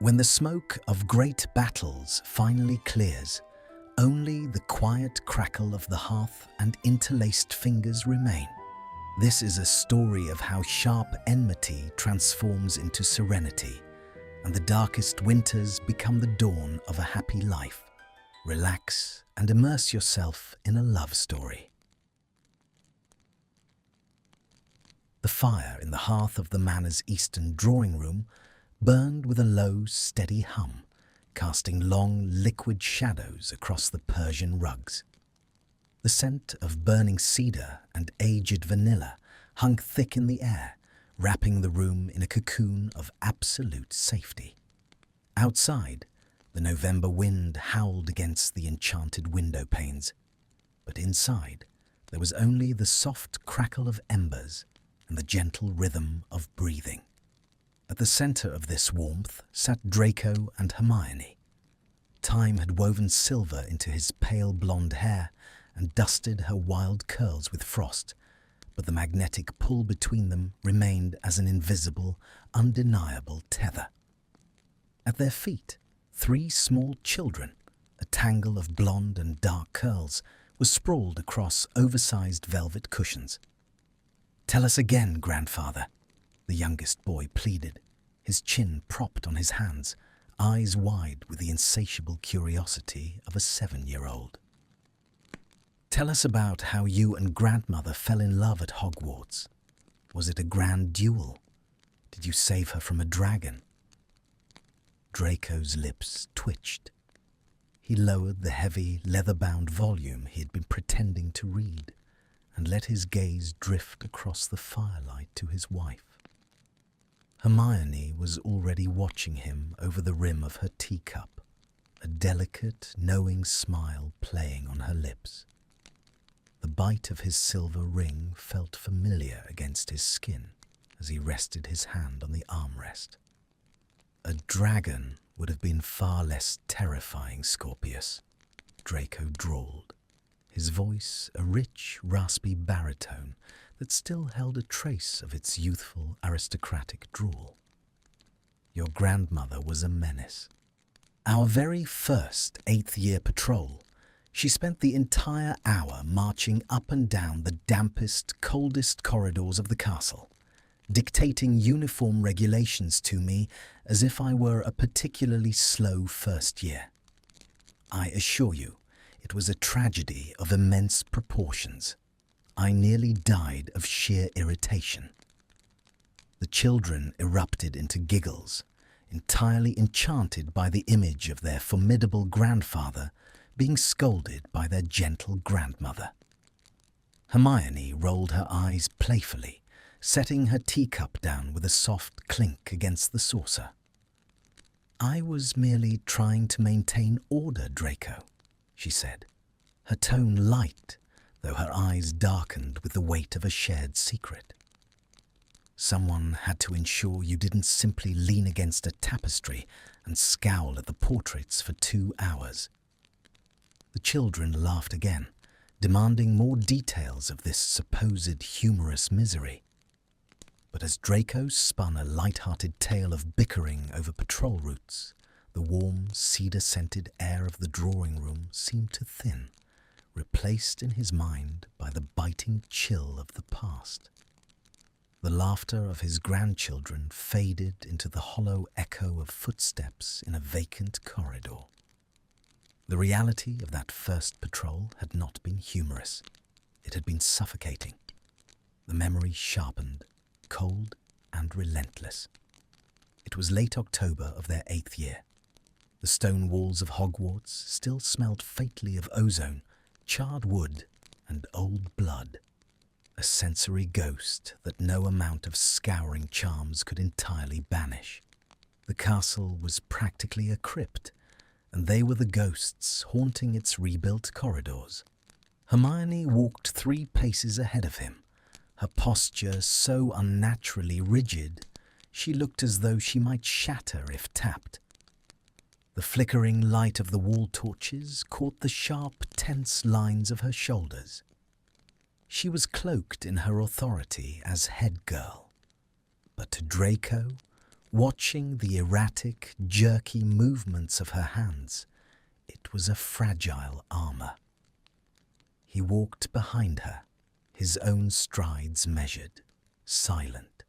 When the smoke of great battles finally clears, only the quiet crackle of the hearth and interlaced fingers remain. This is a story of how sharp enmity transforms into serenity, and the darkest winters become the dawn of a happy life. Relax and immerse yourself in a love story. The fire in the hearth of the manor's eastern drawing room burned with a low, steady hum, casting long, liquid shadows across the Persian rugs. The scent of burning cedar and aged vanilla hung thick in the air, wrapping the room in a cocoon of absolute safety. Outside, the November wind howled against the enchanted window panes, but inside there was only the soft crackle of embers and the gentle rhythm of breathing. At the center of this warmth sat Draco and Hermione. Time had woven silver into his pale blonde hair and dusted her wild curls with frost, but the magnetic pull between them remained as an invisible, undeniable tether. At their feet, 3 small children, a tangle of blonde and dark curls, were sprawled across oversized velvet cushions. "Tell us again, grandfather," the youngest boy pleaded, his chin propped on his hands, eyes wide with the insatiable curiosity of a 7-year-old. "Tell us about how you and grandmother fell in love at Hogwarts. Was it a grand duel? Did you save her from a dragon?" Draco's lips twitched. He lowered the heavy, leather-bound volume he had been pretending to read and let his gaze drift across the firelight to his wife. Hermione was already watching him over the rim of her teacup, a delicate, knowing smile playing on her lips. The bite of his silver ring felt familiar against his skin as he rested his hand on the armrest. "A dragon would have been far less terrifying, Scorpius," Draco drawled, his voice a rich, raspy baritone that still held a trace of its youthful, aristocratic drawl. "Your grandmother was a menace. Our very first 8th-year patrol, she spent the entire hour marching up and down the dampest, coldest corridors of the castle, dictating uniform regulations to me as if I were a particularly slow first year. I assure you, it was a tragedy of immense proportions. I nearly died of sheer irritation." The children erupted into giggles, entirely enchanted by the image of their formidable grandfather being scolded by their gentle grandmother. Hermione rolled her eyes playfully, setting her teacup down with a soft clink against the saucer. "I was merely trying to maintain order, Draco," she said, her tone light, though her eyes darkened with the weight of a shared secret. "Someone had to ensure you didn't simply lean against a tapestry and scowl at the portraits for 2 hours." The children laughed again, demanding more details of this supposed humorous misery. But as Draco spun a light-hearted tale of bickering over patrol routes, the warm, cedar-scented air of the drawing room seemed to thin, replaced in his mind by the biting chill of the past. The laughter of his grandchildren faded into the hollow echo of footsteps in a vacant corridor. The reality of that first patrol had not been humorous. It had been suffocating. The memory sharpened, cold and relentless. It was late October of their 8th year. The stone walls of Hogwarts still smelled faintly of ozone, charred wood, and old blood, a sensory ghost that no amount of scouring charms could entirely banish. The castle was practically a crypt, and they were the ghosts haunting its rebuilt corridors. Hermione walked 3 paces ahead of him, her posture so unnaturally rigid she looked as though she might shatter if tapped. The flickering light of the wall torches caught the sharp, tense lines of her shoulders. She was cloaked in her authority as head girl, but to Draco, Watching the erratic, jerky movements of her hands, it was a fragile armor. He walked behind her, his own strides measured, silent.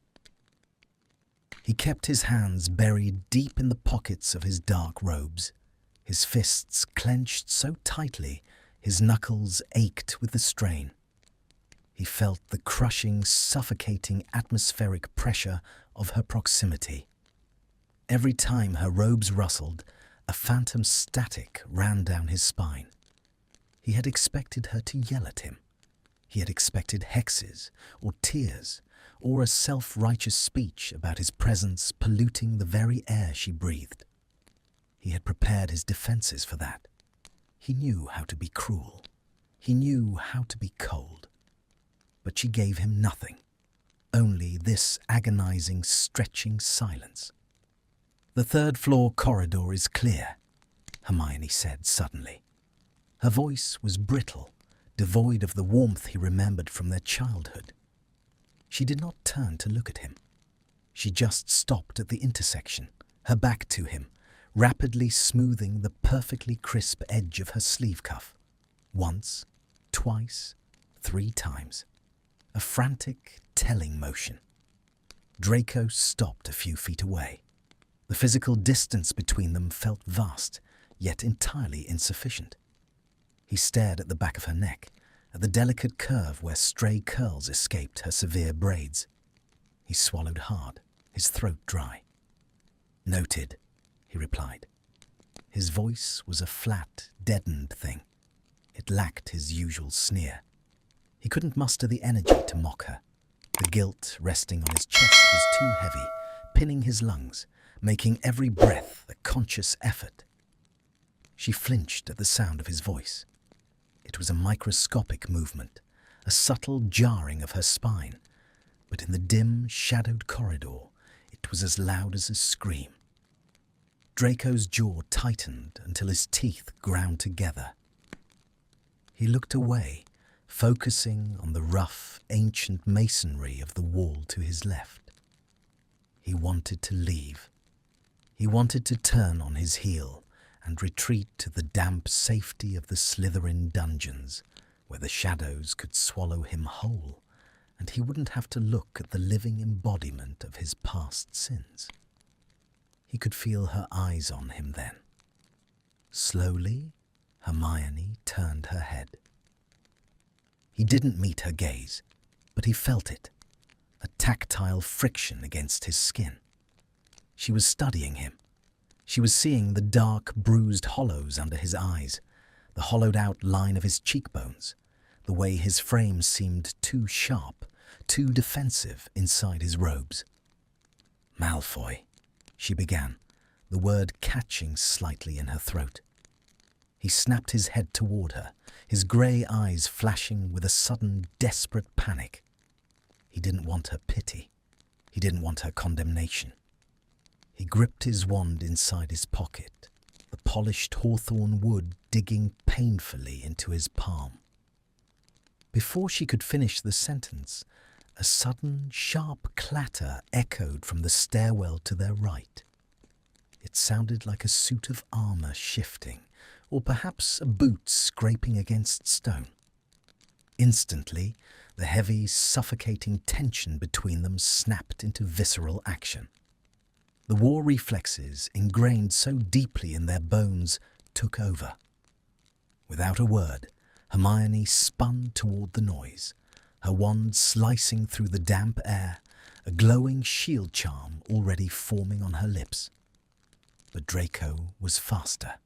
He kept his hands buried deep in the pockets of his dark robes, his fists clenched so tightly his knuckles ached with the strain. He felt the crushing, suffocating atmospheric pressure of her proximity. Every time her robes rustled, a phantom static ran down his spine. He had expected her to yell at him. He had expected hexes or tears or a self-righteous speech about his presence polluting the very air she breathed. He had prepared his defenses for that. He knew how to be cruel. He knew how to be cold. But she gave him nothing, only this agonizing, stretching silence. "The third-floor corridor is clear," Hermione said suddenly. Her voice was brittle, devoid of the warmth he remembered from their childhood. She did not turn to look at him. She just stopped at the intersection, her back to him, rapidly smoothing the perfectly crisp edge of her sleeve cuff. Once, twice, 3 times. A frantic, telling motion. Draco stopped a few feet away. The physical distance between them felt vast, yet entirely insufficient. He stared at the back of her neck, at the delicate curve where stray curls escaped her severe braids. He swallowed hard, his throat dry. "Noted," he replied. His voice was a flat, deadened thing. It lacked his usual sneer. He couldn't muster the energy to mock her. The guilt resting on his chest was too heavy, pinning his lungs, making every breath a conscious effort. She flinched at the sound of his voice. It was a microscopic movement, a subtle jarring of her spine, but in the dim, shadowed corridor, it was as loud as a scream. Draco's jaw tightened until his teeth ground together. He looked away, focusing on the rough, ancient masonry of the wall to his left. He wanted to leave. He wanted to turn on his heel and retreat to the damp safety of the Slytherin dungeons, where the shadows could swallow him whole, and he wouldn't have to look at the living embodiment of his past sins. He could feel her eyes on him then. Slowly, Hermione turned her head. He didn't meet her gaze, but he felt it, a tactile friction against his skin. She was studying him. She was seeing the dark, bruised hollows under his eyes, the hollowed-out line of his cheekbones, the way his frame seemed too sharp, too defensive inside his robes. "Malfoy," she began, the word catching slightly in her throat. He snapped his head toward her, his grey eyes flashing with a sudden, desperate panic. He didn't want her pity. He didn't want her condemnation. He gripped his wand inside his pocket, the polished hawthorn wood digging painfully into his palm. Before she could finish the sentence, a sudden, sharp clatter echoed from the stairwell to their right. It sounded like a suit of armor shifting, or perhaps a boot scraping against stone. Instantly, the heavy, suffocating tension between them snapped into visceral action. The war reflexes, ingrained so deeply in their bones, took over. Without a word, Hermione spun toward the noise, her wand slicing through the damp air, a glowing shield charm already forming on her lips. But Draco was faster.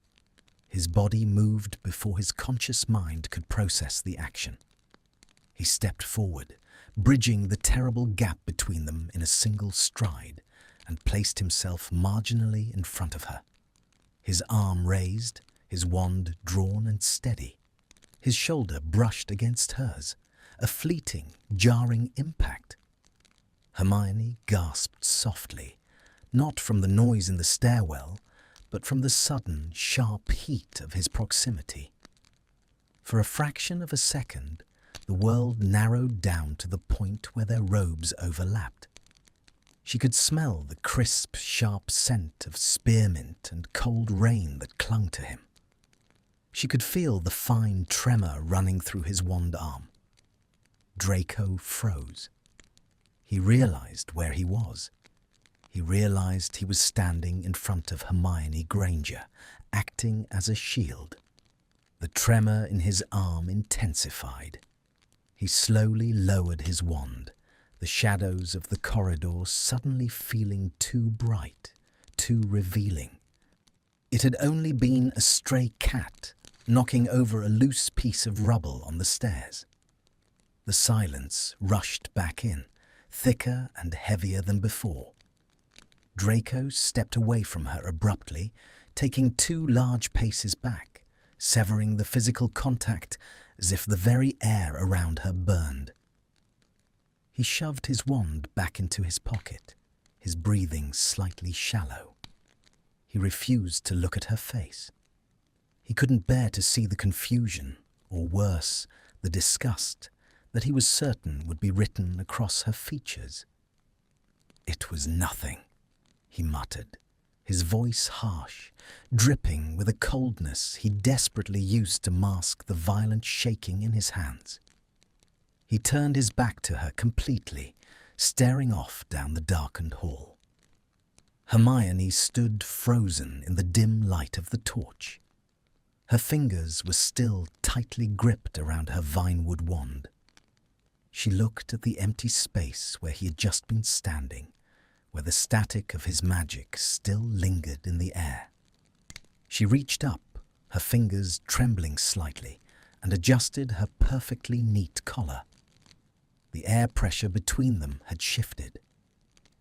His body moved before his conscious mind could process the action. He stepped forward, bridging the terrible gap between them in a single stride, and placed himself marginally in front of her. His arm raised, his wand drawn and steady. His shoulder brushed against hers, a fleeting, jarring impact. Hermione gasped softly, not from the noise in the stairwell, but from the sudden, sharp heat of his proximity. For a fraction of a second, the world narrowed down to the point where their robes overlapped. She could smell the crisp, sharp scent of spearmint and cold rain that clung to him. She could feel the fine tremor running through his wand arm. Draco froze. He realized where he was. He realized he was standing in front of Hermione Granger, acting as a shield. The tremor in his arm intensified. He slowly lowered his wand, the shadows of the corridor suddenly feeling too bright, too revealing. It had only been a stray cat knocking over a loose piece of rubble on the stairs. The silence rushed back in, thicker and heavier than before. Draco stepped away from her abruptly, taking 2 large paces back, severing the physical contact as if the very air around her burned. He shoved his wand back into his pocket, his breathing slightly shallow. He refused to look at her face. He couldn't bear to see the confusion, or worse, the disgust, that he was certain would be written across her features. "It was nothing," he muttered, his voice harsh, dripping with a coldness he desperately used to mask the violent shaking in his hands. He turned his back to her completely, staring off down the darkened hall. Hermione stood frozen in the dim light of the torch. Her fingers were still tightly gripped around her vinewood wand. She looked at the empty space where he had just been standing, where the static of his magic still lingered in the air. She reached up, her fingers trembling slightly, and adjusted her perfectly neat collar. The air pressure between them had shifted.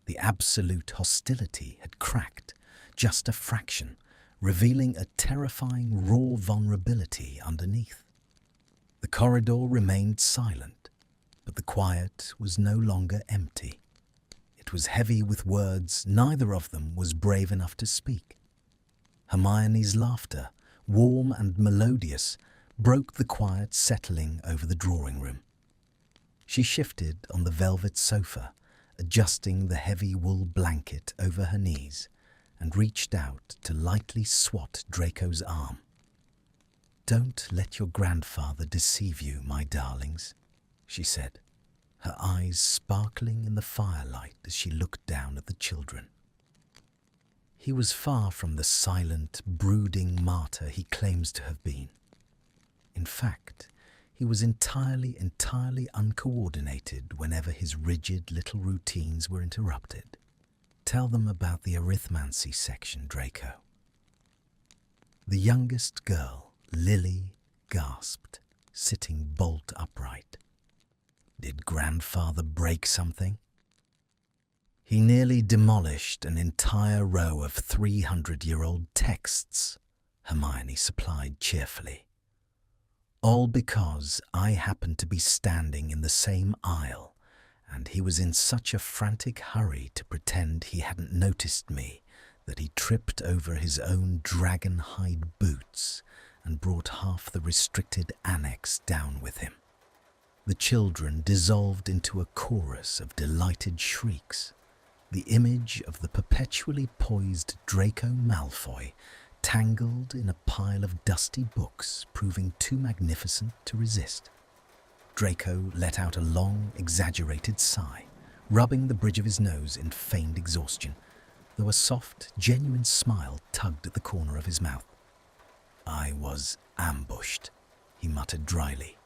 The absolute hostility had cracked, just a fraction, revealing a terrifying raw vulnerability underneath. The corridor remained silent, but the quiet was no longer empty. It was heavy with words neither of them was brave enough to speak. Hermione's laughter, warm and melodious, broke the quiet settling over the drawing room. She shifted on the velvet sofa, adjusting the heavy wool blanket over her knees, and reached out to lightly swat Draco's arm. "Don't let your grandfather deceive you, my darlings," she said, her eyes sparkling in the firelight as she looked down at the children. He was far from the silent, brooding martyr he claims to have been. In fact, he was entirely uncoordinated whenever his rigid little routines were interrupted. "Tell them about the arithmancy section, Draco." The youngest girl, Lily, gasped, sitting bolt upright. Did grandfather break something? He nearly demolished an entire row of 300-year-old texts, Hermione supplied cheerfully. All because I happened to be standing in the same aisle, and he was in such a frantic hurry to pretend he hadn't noticed me that he tripped over his own dragon-hide boots and brought half the restricted annex down with him. The children dissolved into a chorus of delighted shrieks. The image of the perpetually poised Draco Malfoy tangled in a pile of dusty books proving too magnificent to resist. Draco let out a long, exaggerated sigh, rubbing the bridge of his nose in feigned exhaustion, though a soft, genuine smile tugged at the corner of his mouth. "I was ambushed," he muttered dryly.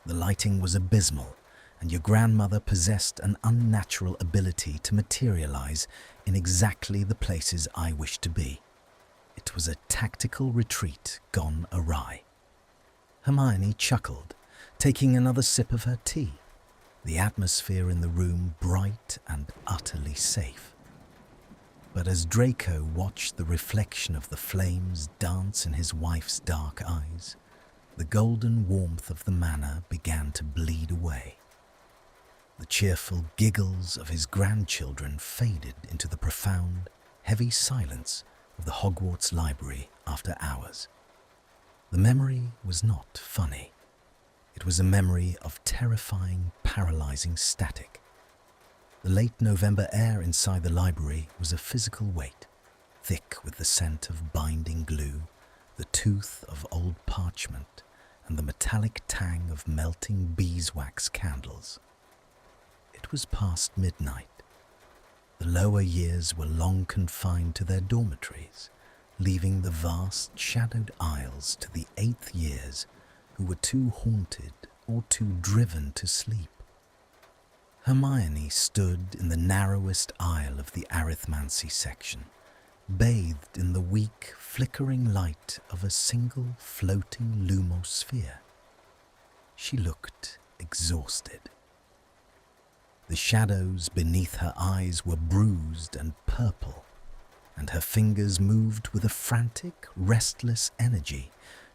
"The lighting was abysmal, and your grandmother possessed an unnatural ability to materialize in exactly the places I wished to be. It was a tactical retreat gone awry." Hermione chuckled, taking another sip of her tea, the atmosphere in the room bright and utterly safe. But as Draco watched the reflection of the flames dance in his wife's dark eyes, the golden warmth of the manor began to bleed away. The cheerful giggles of his grandchildren faded into the profound, heavy silence of the Hogwarts library after hours. The memory was not funny. It was a memory of terrifying, paralyzing static. The late November air inside the library was a physical weight, thick with the scent of binding glue, the tooth of old parchment, and the metallic tang of melting beeswax candles. It was past midnight. The lower years were long confined to their dormitories, leaving the vast shadowed aisles to the 8th years who were too haunted or too driven to sleep. Hermione stood in the narrowest aisle of the arithmancy section, bathed in the weak, flickering light of a single floating lumosphere. She looked exhausted. The shadows beneath her eyes were bruised and purple, and her fingers moved with a frantic, restless energy,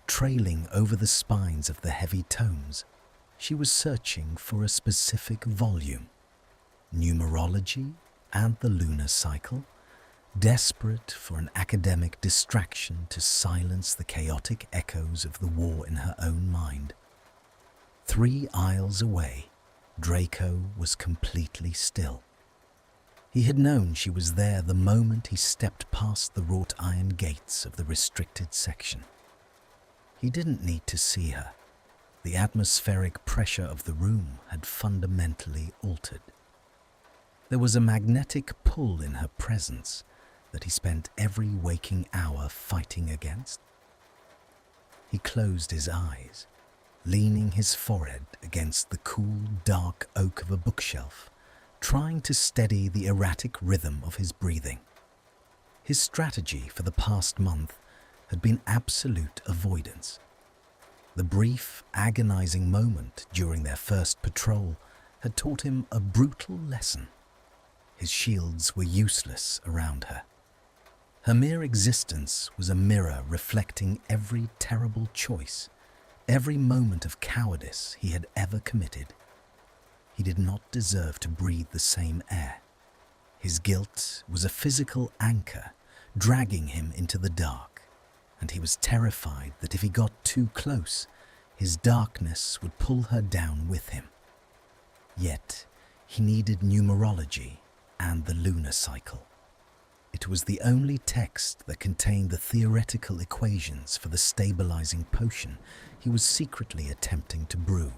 trailing over the spines of the heavy tomes. She was searching for a specific volume, numerology and the lunar cycle, desperate for an academic distraction to silence the chaotic echoes of the war in her own mind. 3 aisles away, Draco was completely still. He had known she was there the moment he stepped past the wrought iron gates of the restricted section. He didn't need to see her. The atmospheric pressure of the room had fundamentally altered. There was a magnetic pull in her presence that he spent every waking hour fighting against. He closed his eyes, leaning his forehead against the cool, dark oak of a bookshelf, trying to steady the erratic rhythm of his breathing. His strategy for the past month had been absolute avoidance. The brief, agonizing moment during their first patrol had taught him a brutal lesson. His shields were useless around her. Her mere existence was a mirror reflecting every terrible choice, every moment of cowardice he had ever committed. He did not deserve to breathe the same air. His guilt was a physical anchor, dragging him into the dark, and he was terrified that if he got too close, his darkness would pull her down with him. Yet, he needed numerology and the lunar cycle. It was the only text that contained the theoretical equations for the stabilizing potion he was secretly attempting to brew,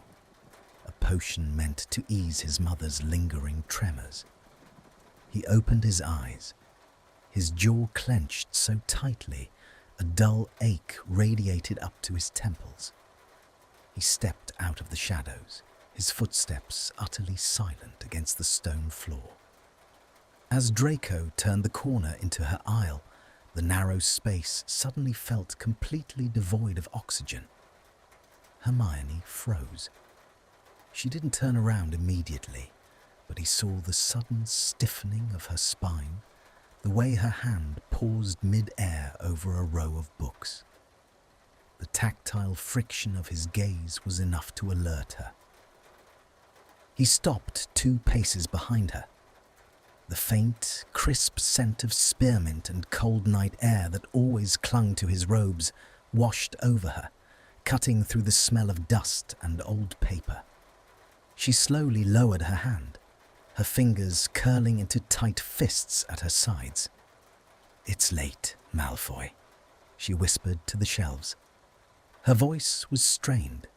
a potion meant to ease his mother's lingering tremors. He opened his eyes. His jaw clenched so tightly, a dull ache radiated up to his temples. He stepped out of the shadows, his footsteps utterly silent against the stone floor. As Draco turned the corner into her aisle, the narrow space suddenly felt completely devoid of oxygen. Hermione froze. She didn't turn around immediately, but he saw the sudden stiffening of her spine, the way her hand paused mid-air over a row of books. The tactile friction of his gaze was enough to alert her. He stopped 2 paces behind her. The faint, crisp scent of spearmint and cold night air that always clung to his robes washed over her, cutting through the smell of dust and old paper. She slowly lowered her hand, her fingers curling into tight fists at her sides. "It's late, Malfoy," she whispered to the shelves. Her voice was strained,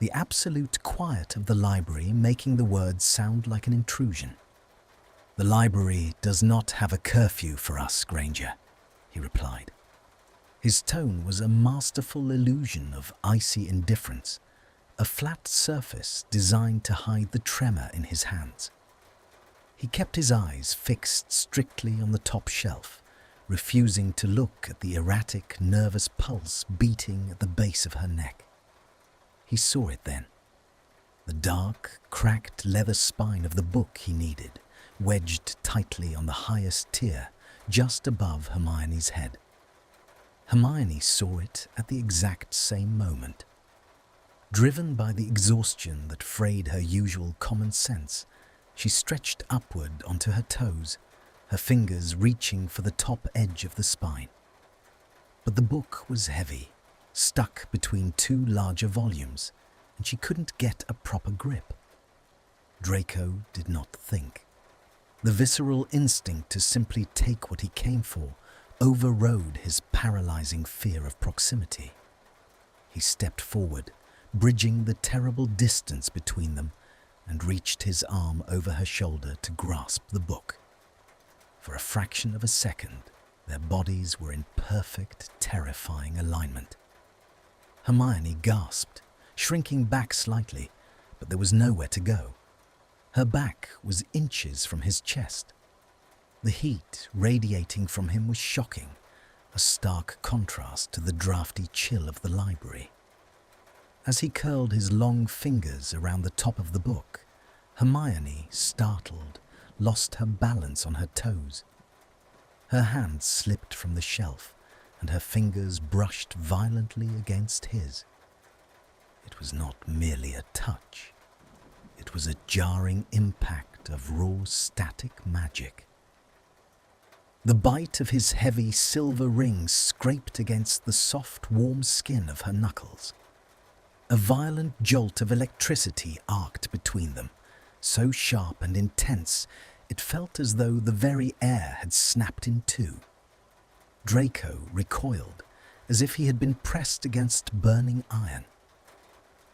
the absolute quiet of the library making the words sound like an intrusion. "The library does not have a curfew for us, Granger," he replied. His tone was a masterful illusion of icy indifference, a flat surface designed to hide the tremor in his hands. He kept his eyes fixed strictly on the top shelf, refusing to look at the erratic, nervous pulse beating at the base of her neck. He saw it then. The dark, cracked leather spine of the book he needed, wedged tightly on the highest tier, just above Hermione's head. Hermione saw it at the exact same moment. Driven by the exhaustion that frayed her usual common sense, she stretched upward onto her toes, her fingers reaching for the top edge of the spine. But the book was heavy, stuck between 2 larger volumes, and she couldn't get a proper grip. Draco did not think. The visceral instinct to simply take what he came for overrode his paralyzing fear of proximity. He stepped forward, bridging the terrible distance between them, and reached his arm over her shoulder to grasp the book. For a fraction of a second, their bodies were in perfect, terrifying alignment. Hermione gasped, shrinking back slightly, but there was nowhere to go. Her back was inches from his chest. The heat radiating from him was shocking, a stark contrast to the drafty chill of the library. As he curled his long fingers around the top of the book, Hermione, startled, lost her balance on her toes. Her hand slipped from the shelf, and her fingers brushed violently against his. It was not merely a touch. It was a jarring impact of raw static magic. The bite of his heavy silver ring scraped against the soft, warm skin of her knuckles. A violent jolt of electricity arced between them, so sharp and intense it felt as though the very air had snapped in two. Draco recoiled, as if he had been pressed against burning iron.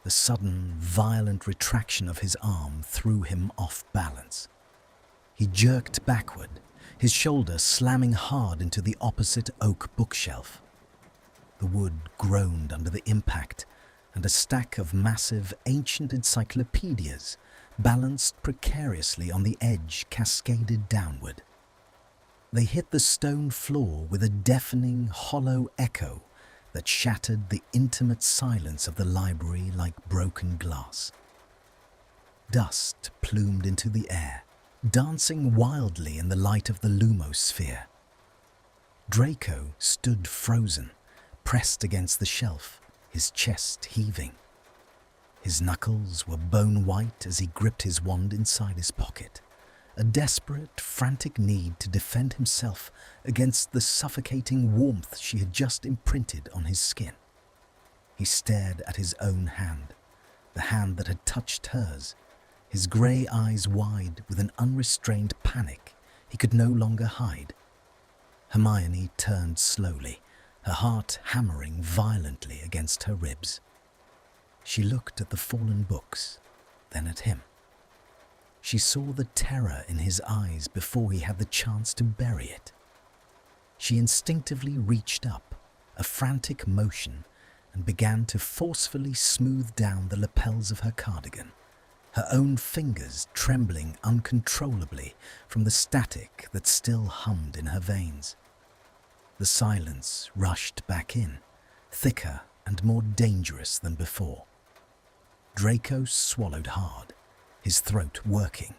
The sudden, violent retraction of his arm threw him off balance. He jerked backward, his shoulder slamming hard into the opposite oak bookshelf. The wood groaned under the impact, and a stack of massive ancient encyclopedias, balanced precariously on the edge, cascaded downward. They hit the stone floor with a deafening, hollow echo that shattered the intimate silence of the library like broken glass. Dust plumed into the air, dancing wildly in the light of the lumosphere. Draco stood frozen, pressed against the shelf, his chest heaving. His knuckles were bone white as he gripped his wand inside his pocket, a desperate, frantic need to defend himself against the suffocating warmth she had just imprinted on his skin. He stared at his own hand, the hand that had touched hers, his grey eyes wide with an unrestrained panic he could no longer hide. Hermione turned slowly, her heart hammering violently against her ribs. She looked at the fallen books, then at him. She saw the terror in his eyes before he had the chance to bury it. She instinctively reached up, a frantic motion, and began to forcefully smooth down the lapels of her cardigan, her own fingers trembling uncontrollably from the static that still hummed in her veins. The silence rushed back in, thicker and more dangerous than before. Draco swallowed hard, his throat working.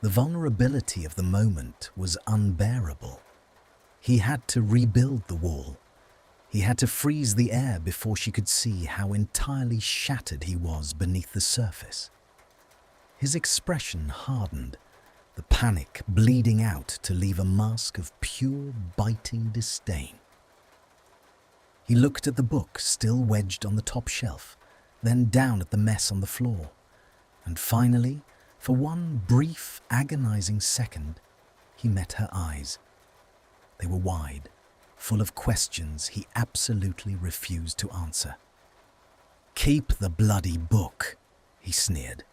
The vulnerability of the moment was unbearable. He had to rebuild the wall. He had to freeze the air before she could see how entirely shattered he was beneath the surface. His expression hardened, the panic bleeding out to leave a mask of pure, biting disdain. He looked at the book still wedged on the top shelf, then down at the mess on the floor, and finally, for one brief, agonizing second, he met her eyes. They were wide, full of questions he absolutely refused to answer. "Keep the bloody book," he sneered,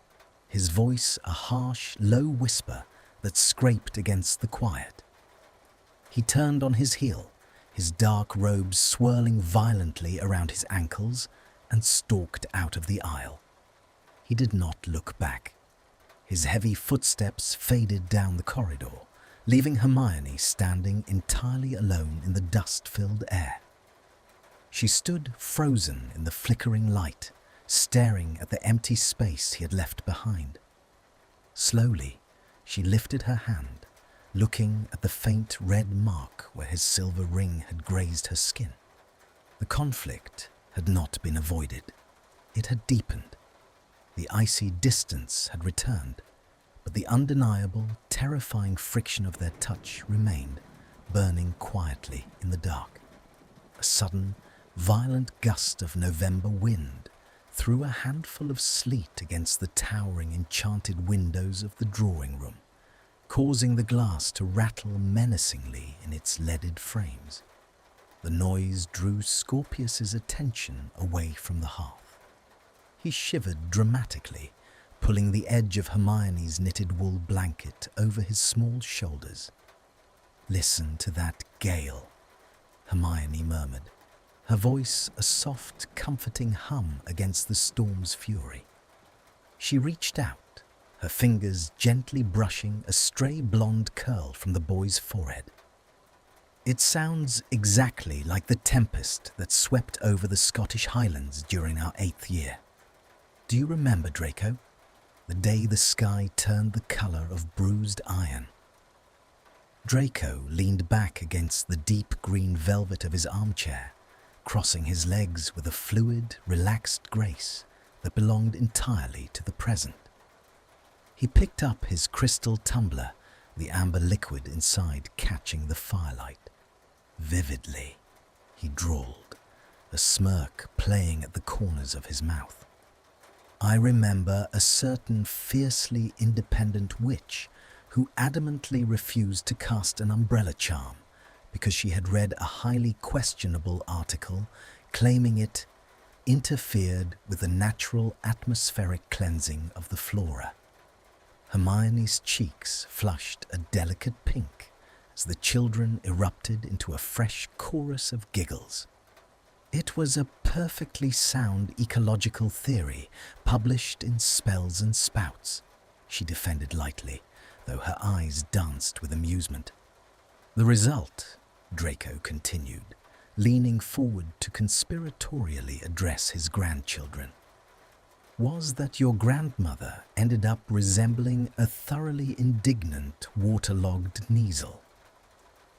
his voice a harsh, low whisper that scraped against the quiet. He turned on his heel, his dark robes swirling violently around his ankles, and stalked out of the aisle. He did not look back. His heavy footsteps faded down the corridor, leaving Hermione standing entirely alone in the dust-filled air. She stood frozen in the flickering light, staring at the empty space he had left behind. Slowly, she lifted her hand, looking at the faint red mark where his silver ring had grazed her skin. The conflict had not been avoided. It had deepened. The icy distance had returned, but the undeniable, terrifying friction of their touch remained, burning quietly in the dark. A sudden, violent gust of November wind threw a handful of sleet against the towering, enchanted windows of the drawing room, causing the glass to rattle menacingly in its leaded frames. The noise drew Scorpius's attention away from the hearth. He shivered dramatically, pulling the edge of Hermione's knitted wool blanket over his small shoulders. "Listen to that gale," Hermione murmured, her voice a soft, comforting hum against the storm's fury. She reached out, her fingers gently brushing a stray blonde curl from the boy's forehead. "It sounds exactly like the tempest that swept over the Scottish Highlands during our 8th year. Do you remember, Draco? The day the sky turned the colour of bruised iron." Draco leaned back against the deep green velvet of his armchair, crossing his legs with a fluid, relaxed grace that belonged entirely to the present. He picked up his crystal tumbler, the amber liquid inside catching the firelight. "Vividly," he drawled, a smirk playing at the corners of his mouth. "I remember a certain fiercely independent witch who adamantly refused to cast an umbrella charm because she had read a highly questionable article claiming it interfered with the natural atmospheric cleansing of the flora." Hermione's cheeks flushed a delicate pink as the children erupted into a fresh chorus of giggles. "It was a perfectly sound ecological theory published in Spells and Spouts," she defended lightly, though her eyes danced with amusement. "The result," Draco continued, leaning forward to conspiratorially address his grandchildren, "was that your grandmother ended up resembling a thoroughly indignant, waterlogged Kneasel.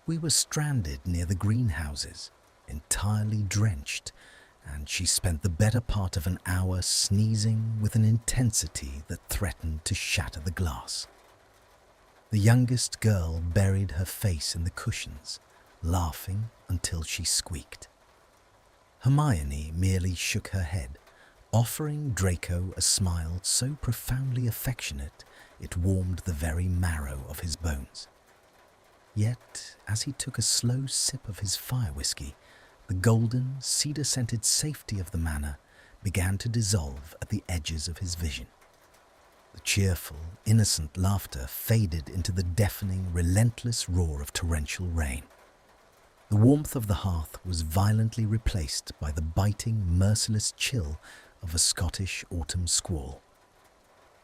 We were stranded near the greenhouses, entirely drenched, and she spent the better part of an hour sneezing with an intensity that threatened to shatter the glass. The youngest girl buried her face in the cushions, laughing until she squeaked. Hermione merely shook her head, offering Draco a smile so profoundly affectionate it warmed the very marrow of his bones. Yet, as he took a slow sip of his fire whiskey, the golden, cedar-scented safety of the manor began to dissolve at the edges of his vision. The cheerful, innocent laughter faded into the deafening, relentless roar of torrential rain. The warmth of the hearth was violently replaced by the biting, merciless chill of a Scottish autumn squall.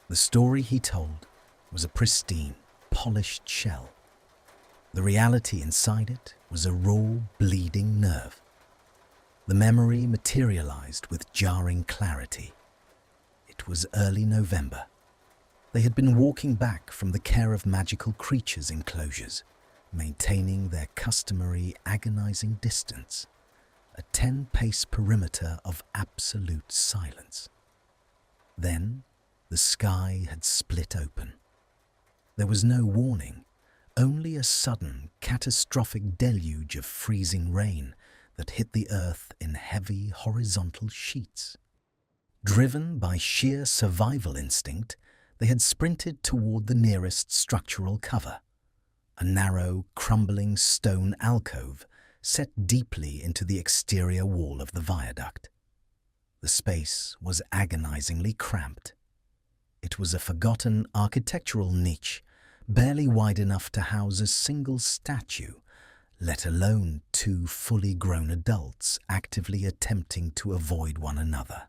The story he told was a pristine, polished shell. The reality inside it was a raw, bleeding nerve. The memory materialized with jarring clarity. It was early November. They had been walking back from the Care of Magical Creatures enclosures, maintaining their customary agonizing distance, a 10-pace perimeter of absolute silence. Then the sky had split open. There was no warning, only a sudden, catastrophic deluge of freezing rain that hit the earth in heavy horizontal sheets. Driven by sheer survival instinct, they had sprinted toward the nearest structural cover, a narrow, crumbling stone alcove set deeply into the exterior wall of the viaduct. The space was agonizingly cramped. It was a forgotten architectural niche, barely wide enough to house a single statue, let alone two fully grown adults actively attempting to avoid one another.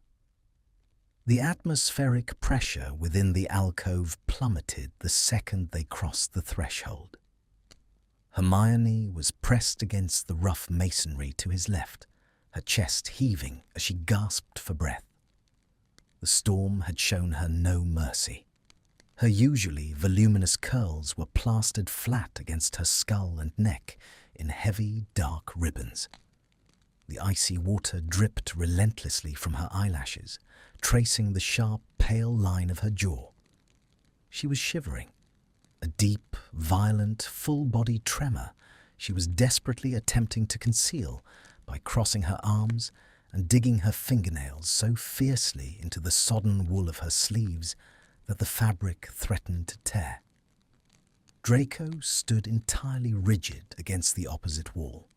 The atmospheric pressure within the alcove plummeted the second they crossed the threshold. Hermione was pressed against the rough masonry to his left, her chest heaving as she gasped for breath. The storm had shown her no mercy. Her usually voluminous curls were plastered flat against her skull and neck in heavy, dark ribbons. The icy water dripped relentlessly from her eyelashes, tracing the sharp, pale line of her jaw. She was shivering. A deep, violent, full-body tremor she was desperately attempting to conceal by crossing her arms and digging her fingernails so fiercely into the sodden wool of her sleeves that the fabric threatened to tear. Draco stood entirely rigid against the opposite wall,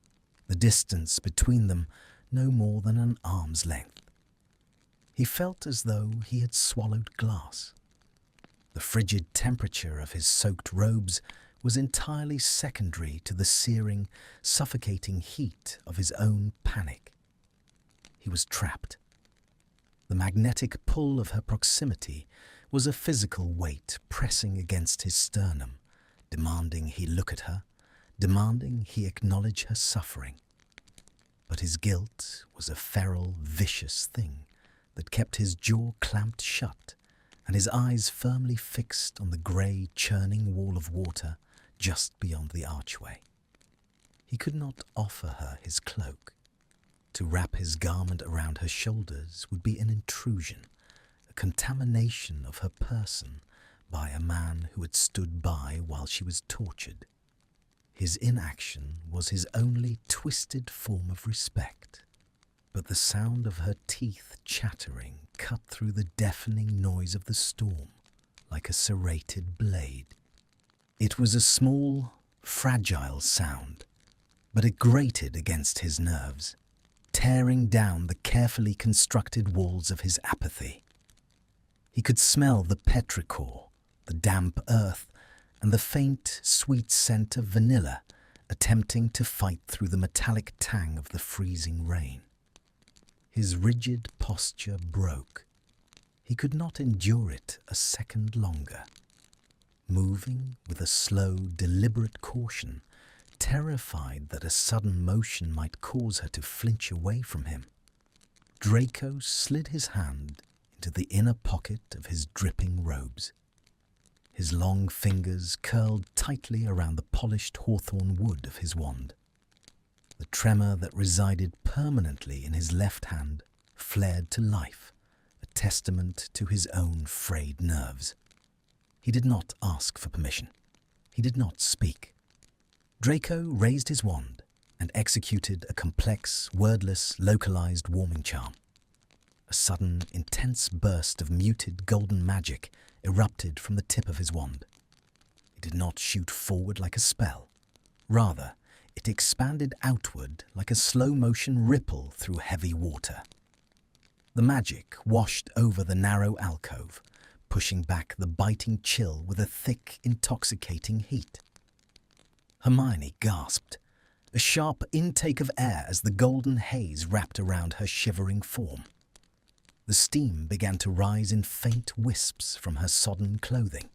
the distance between them no more than an arm's length. He felt as though he had swallowed glass. The frigid temperature of his soaked robes was entirely secondary to the searing, suffocating heat of his own panic. He was trapped. The magnetic pull of her proximity was a physical weight pressing against his sternum, demanding he look at her, demanding he acknowledge her suffering. But his guilt was a feral, vicious thing that kept his jaw clamped shut and his eyes firmly fixed on the grey, churning wall of water just beyond the archway. He could not offer her his cloak. To wrap his garment around her shoulders would be an intrusion, a contamination of her person by a man who had stood by while she was tortured. His inaction was his only twisted form of respect, but the sound of her teeth chattering cut through the deafening noise of the storm like a serrated blade. It was a small, fragile sound, but it grated against his nerves, tearing down the carefully constructed walls of his apathy. He could smell the petrichor, the damp earth, and the faint, sweet scent of vanilla attempting to fight through the metallic tang of the freezing rain. His rigid posture broke. He could not endure it a second longer. Moving with a slow, deliberate caution, terrified that a sudden motion might cause her to flinch away from him, Draco slid his hand into the inner pocket of his dripping robes. His long fingers curled tightly around the polished hawthorn wood of his wand. The tremor that resided permanently in his left hand flared to life, a testament to his own frayed nerves. He did not ask for permission. He did not speak. Draco raised his wand and executed a complex, wordless, localized warming charm. A sudden, intense burst of muted golden magic erupted from the tip of his wand. It did not shoot forward like a spell. Rather, it expanded outward like a slow-motion ripple through heavy water. The magic washed over the narrow alcove, pushing back the biting chill with a thick, intoxicating heat. Hermione gasped, a sharp intake of air as the golden haze wrapped around her shivering form. The steam began to rise in faint wisps from her sodden clothing.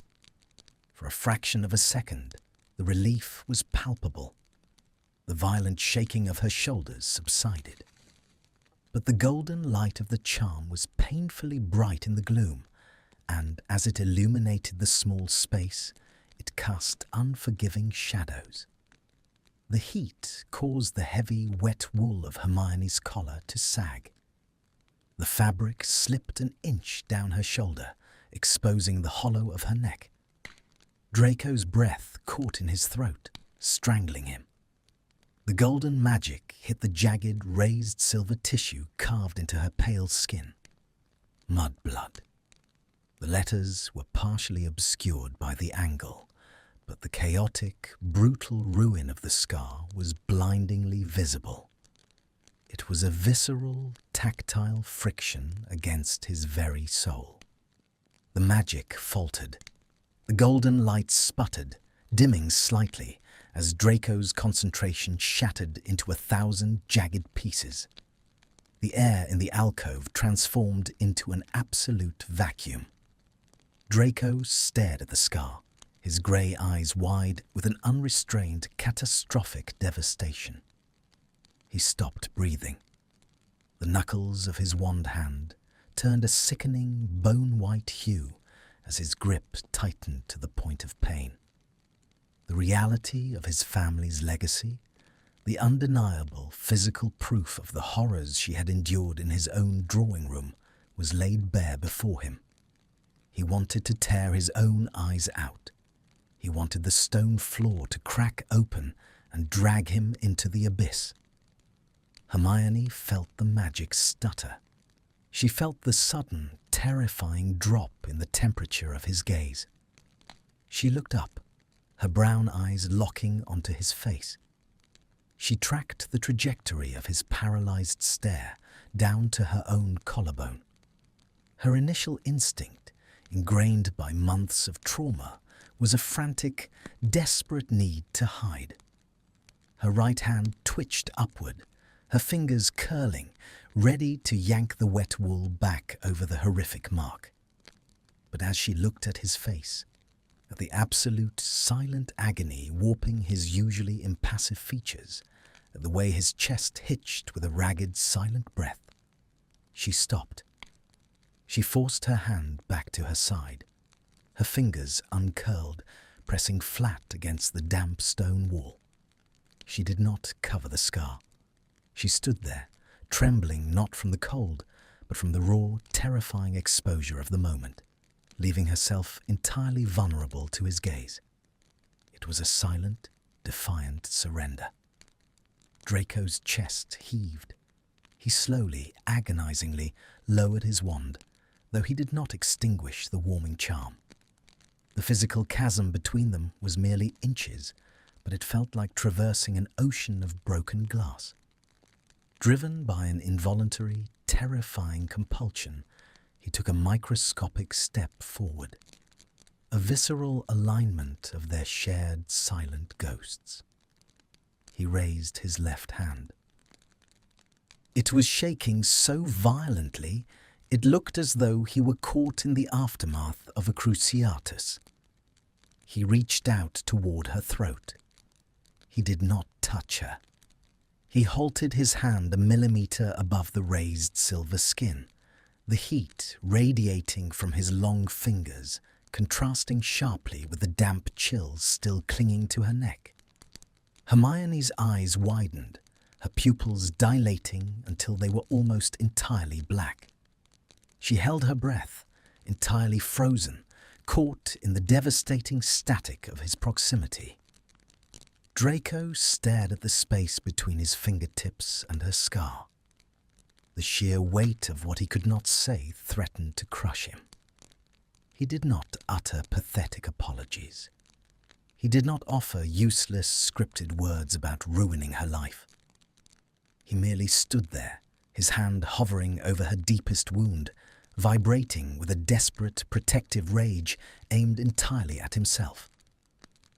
For a fraction of a second, the relief was palpable. The violent shaking of her shoulders subsided. But the golden light of the charm was painfully bright in the gloom, and as it illuminated the small space, it cast unforgiving shadows. The heat caused the heavy, wet wool of Hermione's collar to sag. The fabric slipped an inch down her shoulder, exposing the hollow of her neck. Draco's breath caught in his throat, strangling him. The golden magic hit the jagged, raised silver tissue carved into her pale skin. Mudblood. The letters were partially obscured by the angle, but the chaotic, brutal ruin of the scar was blindingly visible. It was a visceral, tactile friction against his very soul. The magic faltered. The golden light sputtered, dimming slightly as Draco's concentration shattered into 1,000 jagged pieces. The air in the alcove transformed into an absolute vacuum. Draco stared at the scar, his grey eyes wide with an unrestrained, catastrophic devastation. He stopped breathing. The knuckles of his wand hand turned a sickening, bone-white hue as his grip tightened to the point of pain. The reality of his family's legacy, the undeniable physical proof of the horrors she had endured in his own drawing room, was laid bare before him. He wanted to tear his own eyes out. He wanted the stone floor to crack open and drag him into the abyss. Hermione felt the magic stutter. She felt the sudden, terrifying drop in the temperature of his gaze. She looked up, her brown eyes locking onto his face. She tracked the trajectory of his paralyzed stare down to her own collarbone. Her initial instinct, ingrained by months of trauma, was a frantic, desperate need to hide. Her right hand twitched upward, her fingers curling, ready to yank the wet wool back over the horrific mark. But as she looked at his face, at the absolute silent agony warping his usually impassive features, at the way his chest hitched with a ragged, silent breath, she stopped. She forced her hand back to her side, her fingers uncurled, pressing flat against the damp stone wall. She did not cover the scar. She stood there, trembling not from the cold, but from the raw, terrifying exposure of the moment, leaving herself entirely vulnerable to his gaze. It was a silent, defiant surrender. Draco's chest heaved. He slowly, agonizingly lowered his wand, though he did not extinguish the warming charm. The physical chasm between them was merely inches, but it felt like traversing an ocean of broken glass. Driven by an involuntary, terrifying compulsion, he took a microscopic step forward, a visceral alignment of their shared silent ghosts. He raised his left hand. It was shaking so violently it looked as though he were caught in the aftermath of a cruciatus. He reached out toward her throat. He did not touch her. He halted his hand a millimeter above the raised silver skin, the heat radiating from his long fingers, contrasting sharply with the damp chills still clinging to her neck. Hermione's eyes widened, her pupils dilating until they were almost entirely black. She held her breath, entirely frozen, caught in the devastating static of his proximity. Draco stared at the space between his fingertips and her scar. The sheer weight of what he could not say threatened to crush him. He did not utter pathetic apologies. He did not offer useless, scripted words about ruining her life. He merely stood there, his hand hovering over her deepest wound, vibrating with a desperate, protective rage aimed entirely at himself.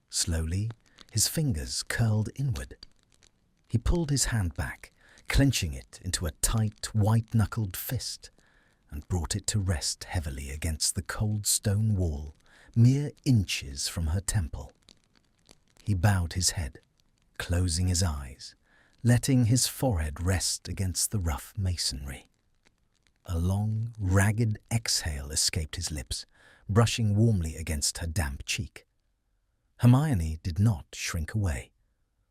Slowly, his fingers curled inward. He pulled his hand back, clenching it into a tight, white-knuckled fist, and brought it to rest heavily against the cold stone wall, mere inches from her temple. He bowed his head, closing his eyes, letting his forehead rest against the rough masonry. A long, ragged exhale escaped his lips, brushing warmly against her damp cheek. Hermione did not shrink away.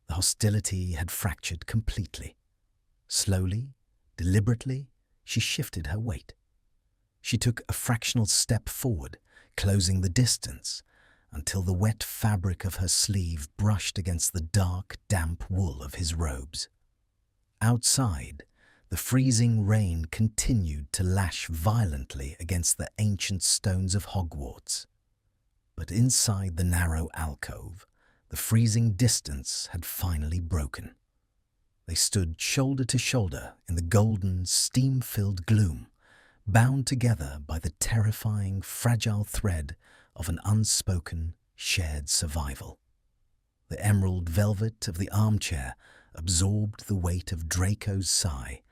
The hostility had fractured completely. Slowly, deliberately, she shifted her weight. She took a fractional step forward, closing the distance, until the wet fabric of her sleeve brushed against the dark, damp wool of his robes. Outside, the freezing rain continued to lash violently against the ancient stones of Hogwarts. But inside the narrow alcove, the freezing distance had finally broken. They stood shoulder to shoulder in the golden, steam-filled gloom, bound together by the terrifying, fragile thread of an unspoken, shared survival. The emerald velvet of the armchair absorbed the weight of Draco's sigh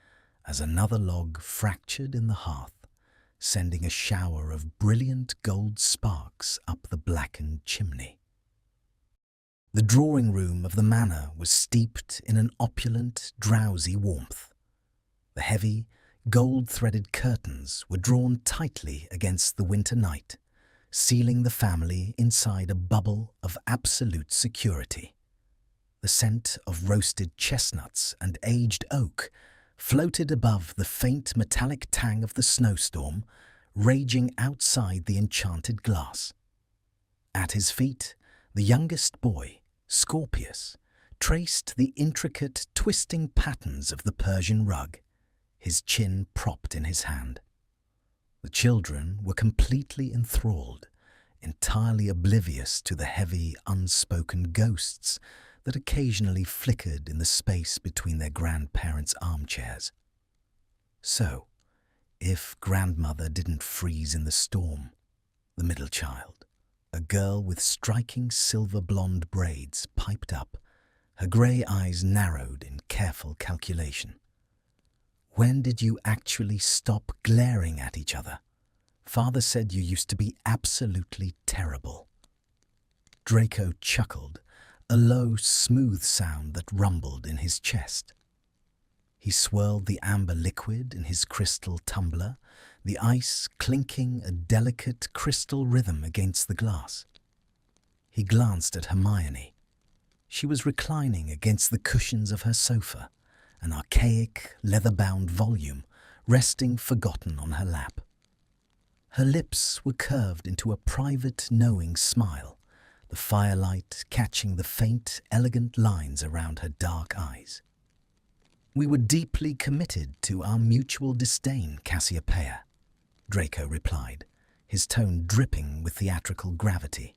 as another log fractured in the hearth, sending a shower of brilliant gold sparks up the blackened chimney. The drawing room of the manor was steeped in an opulent, drowsy warmth. The heavy, gold-threaded curtains were drawn tightly against the winter night, sealing the family inside a bubble of absolute security. The scent of roasted chestnuts and aged oak floated above the faint metallic tang of the snowstorm raging outside the enchanted glass. At his feet, the youngest boy, Scorpius, traced the intricate, twisting patterns of the Persian rug, his chin propped in his hand. The children were completely enthralled, entirely oblivious to the heavy, unspoken ghosts that occasionally flickered in the space between their grandparents' armchairs. So, if grandmother didn't freeze in the storm, the middle child, a girl with striking silver blonde braids, piped up, her grey eyes narrowed in careful calculation. "When did you actually stop glaring at each other? Father said you used to be absolutely terrible." Draco chuckled, a low, smooth sound that rumbled in his chest. He swirled the amber liquid in his crystal tumbler, the ice clinking a delicate crystal rhythm against the glass. He glanced at Hermione. She was reclining against the cushions of her sofa, an archaic, leather-bound volume resting forgotten on her lap. Her lips were curved into a private, knowing smile, the firelight catching the faint, elegant lines around her dark eyes. "We were deeply committed to our mutual disdain, Cassiopeia," Draco replied, his tone dripping with theatrical gravity.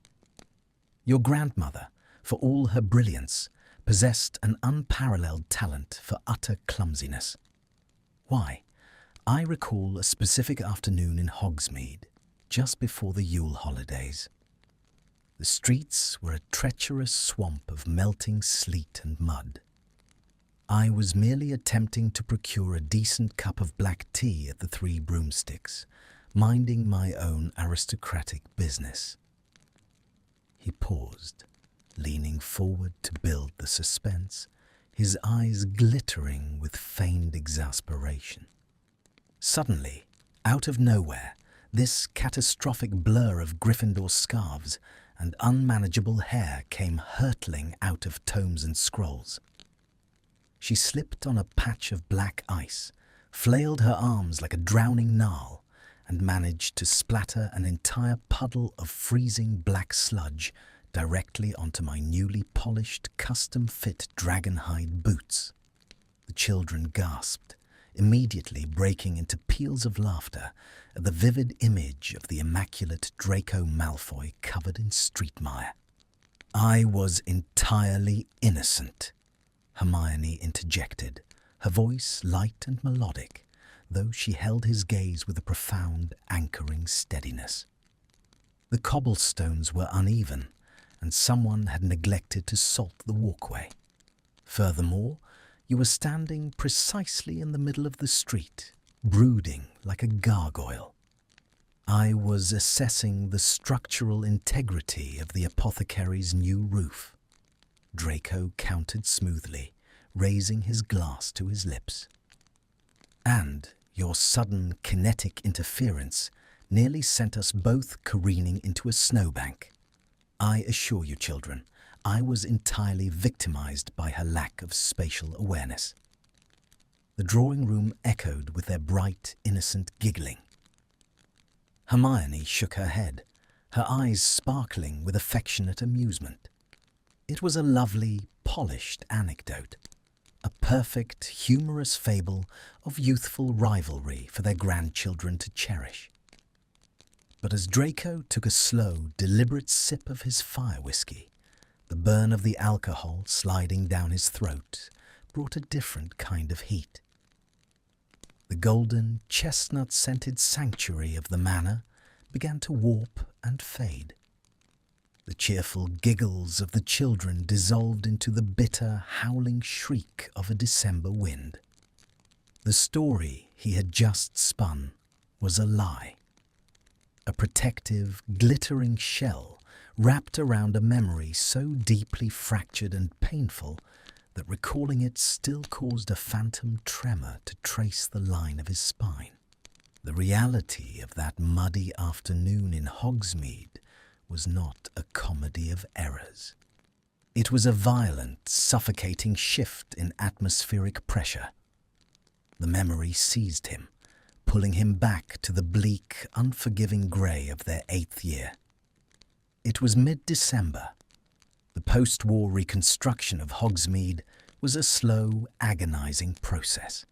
"Your grandmother, for all her brilliance, possessed an unparalleled talent for utter clumsiness. Why, I recall a specific afternoon in Hogsmeade, just before the Yule holidays. The streets were a treacherous swamp of melting sleet and mud. I was merely attempting to procure a decent cup of black tea at the Three Broomsticks, minding my own aristocratic business." He paused, leaning forward to build the suspense, his eyes glittering with feigned exasperation. Suddenly, out of nowhere, this catastrophic blur of Gryffindor scarves and unmanageable hair came hurtling out of tomes and scrolls. She slipped on a patch of black ice, flailed her arms like a drowning Gnarl, and managed to splatter an entire puddle of freezing black sludge directly onto my newly polished, custom-fit dragonhide boots. The children gasped, immediately breaking into peals of laughter at the vivid image of the immaculate Draco Malfoy covered in street mire. "I was entirely innocent," Hermione interjected, her voice light and melodic, though she held his gaze with a profound, anchoring steadiness. The cobblestones were uneven, and someone had neglected to salt the walkway. Furthermore, you were standing precisely in the middle of the street, brooding like a gargoyle. I was assessing the structural integrity of the apothecary's new roof. Draco countered smoothly, raising his glass to his lips. "And your sudden kinetic interference nearly sent us both careening into a snowbank. I assure you, children, I was entirely victimized by her lack of spatial awareness." The drawing room echoed with their bright, innocent giggling. Hermione shook her head, her eyes sparkling with affectionate amusement. It was a lovely, polished anecdote, a perfect, humorous fable of youthful rivalry for their grandchildren to cherish. But as Draco took a slow, deliberate sip of his fire whiskey, the burn of the alcohol sliding down his throat brought a different kind of heat. The golden, chestnut-scented sanctuary of the manor began to warp and fade. The cheerful giggles of the children dissolved into the bitter, howling shriek of a December wind. The story he had just spun was a lie. A protective, glittering shell wrapped around a memory so deeply fractured and painful that recalling it still caused a phantom tremor to trace the line of his spine. The reality of that muddy afternoon in Hogsmeade was not a comedy of errors. It was a violent, suffocating shift in atmospheric pressure. The memory seized him, pulling him back to the bleak, unforgiving grey of their 8th year. It was mid-December. The post-war reconstruction of Hogsmeade was a slow, agonizing process.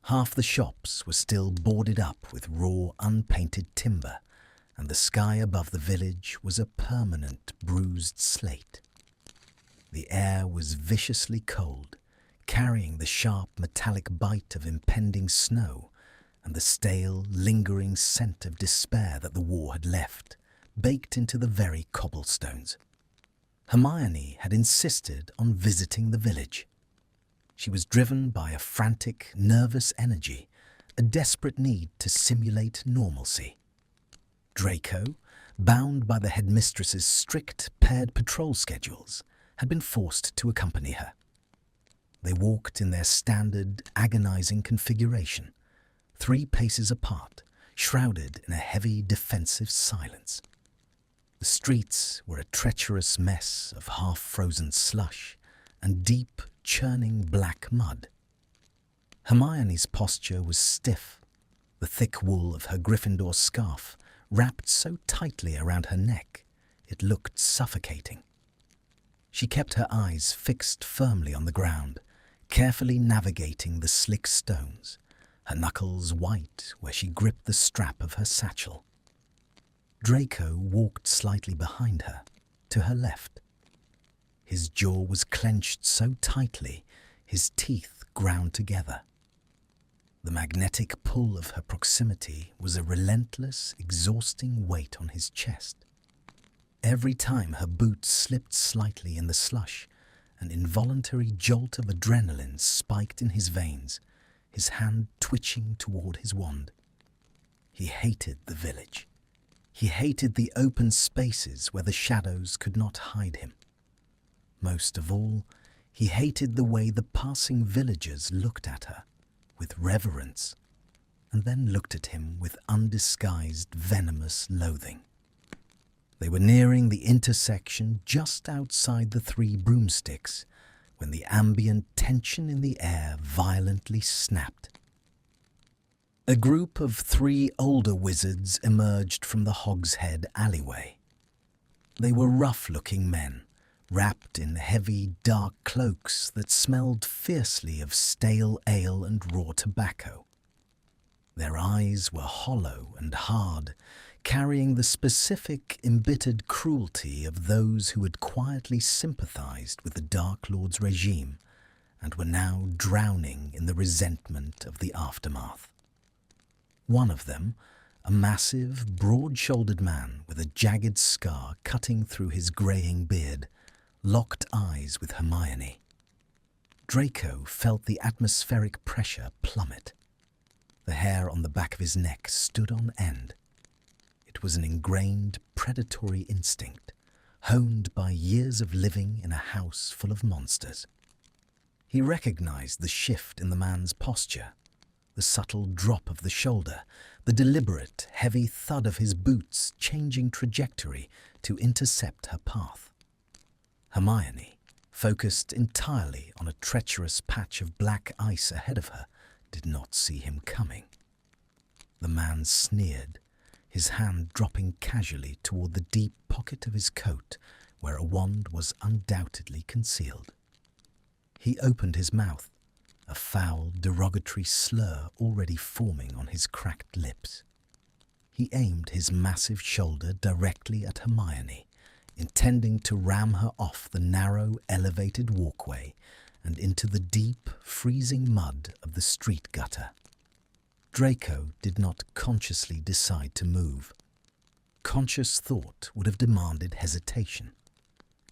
Half the shops were still boarded up with raw, unpainted timber, and the sky above the village was a permanent bruised slate. The air was viciously cold, carrying the sharp metallic bite of impending snow and the stale, lingering scent of despair that the war had left, baked into the very cobblestones. Hermione had insisted on visiting the village. She was driven by a frantic, nervous energy, a desperate need to simulate normalcy. Draco, bound by the headmistress's strict paired patrol schedules, had been forced to accompany her. They walked in their standard, agonizing configuration, 3 paces apart, shrouded in a heavy defensive silence. The streets were a treacherous mess of half-frozen slush and deep, churning black mud. Hermione's posture was stiff, the thick wool of her Gryffindor scarf wrapped so tightly around her neck it looked suffocating. She kept her eyes fixed firmly on the ground, carefully navigating the slick stones, her knuckles white where she gripped the strap of her satchel. Draco walked slightly behind her, to her left. His jaw was clenched so tightly, his teeth ground together. The magnetic pull of her proximity was a relentless, exhausting weight on his chest. Every time her boot slipped slightly in the slush, an involuntary jolt of adrenaline spiked in his veins, his hand twitching toward his wand. He hated the village. He hated the open spaces where the shadows could not hide him. Most of all, he hated the way the passing villagers looked at her, with reverence, and then looked at him with undisguised venomous loathing. They were nearing the intersection just outside the 3 broomsticks when the ambient tension in the air violently snapped. A group of 3 older wizards emerged from the Hogshead alleyway. They were rough-looking men, wrapped in heavy, dark cloaks that smelled fiercely of stale ale and raw tobacco. Their eyes were hollow and hard, carrying the specific, embittered cruelty of those who had quietly sympathized with the Dark Lord's regime and were now drowning in the resentment of the aftermath. One of them, a massive, broad-shouldered man with a jagged scar cutting through his greying beard, locked eyes with Hermione. Draco felt the atmospheric pressure plummet. The hair on the back of his neck stood on end. It was an ingrained predatory instinct, honed by years of living in a house full of monsters. He recognized the shift in the man's posture, the subtle drop of the shoulder, the deliberate, heavy thud of his boots changing trajectory to intercept her path. Hermione, focused entirely on a treacherous patch of black ice ahead of her, did not see him coming. The man sneered, his hand dropping casually toward the deep pocket of his coat where a wand was undoubtedly concealed. He opened his mouth, a foul, derogatory slur already forming on his cracked lips. He aimed his massive shoulder directly at Hermione, intending to ram her off the narrow, elevated walkway and into the deep, freezing mud of the street gutter. Draco did not consciously decide to move. Conscious thought would have demanded hesitation.